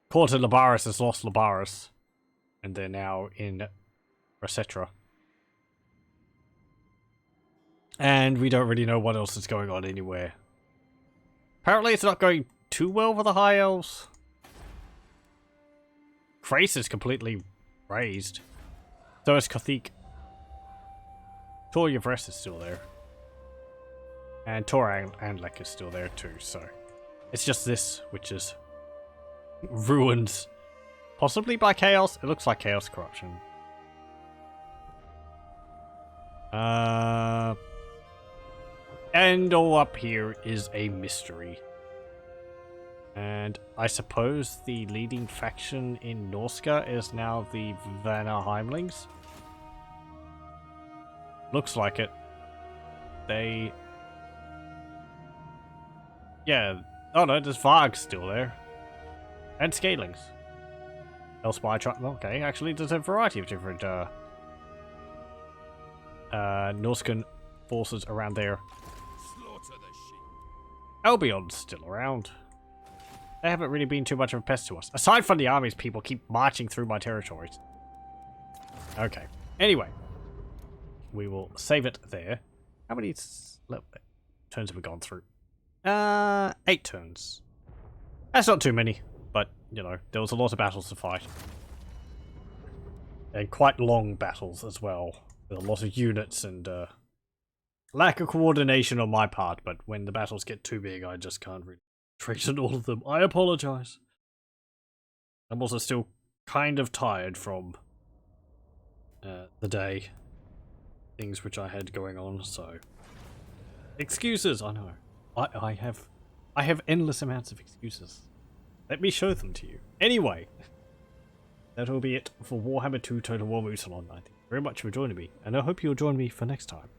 Court of Labaris has lost Labaris, and they're now in Resetra. And we don't really know what else is going on anywhere. Apparently it's not going too well for the High Elves. Krace is completely raised. So is Kathik. Tor Yvres is still there. And Tor Andlek is still there too, so... It's just this, which is... ruined. Possibly by Chaos? It looks like Chaos Corruption. And all up here is a mystery. And I suppose the leading faction in Norska is now the Vanna Heimlings. Looks like it. They... Yeah. Oh no, there's Varg still there. And Scalings. Elspire okay, actually there's a variety of different Norscan forces around there. Slaughter the sheep. Albion's still around. They haven't really been too much of a pest to us. Aside from the armies, people keep marching through my territories. Okay. Anyway. We will save it there. How many turns have we gone through? 8 turns. That's not too many. But, you know, there was a lot of battles to fight. And quite long battles as well. With a lot of units and lack of coordination on my part. But when the battles get too big, I just can't really concentrate on all of them. I apologize. I'm also still kind of tired from the day. Things which I had going on, so... Excuses, I know. I have endless amounts of excuses. Let me show them to you. Anyway, that will be it for Warhammer 2 Total War Mousillon. I thank you very much for joining me, and I hope you'll join me for next time.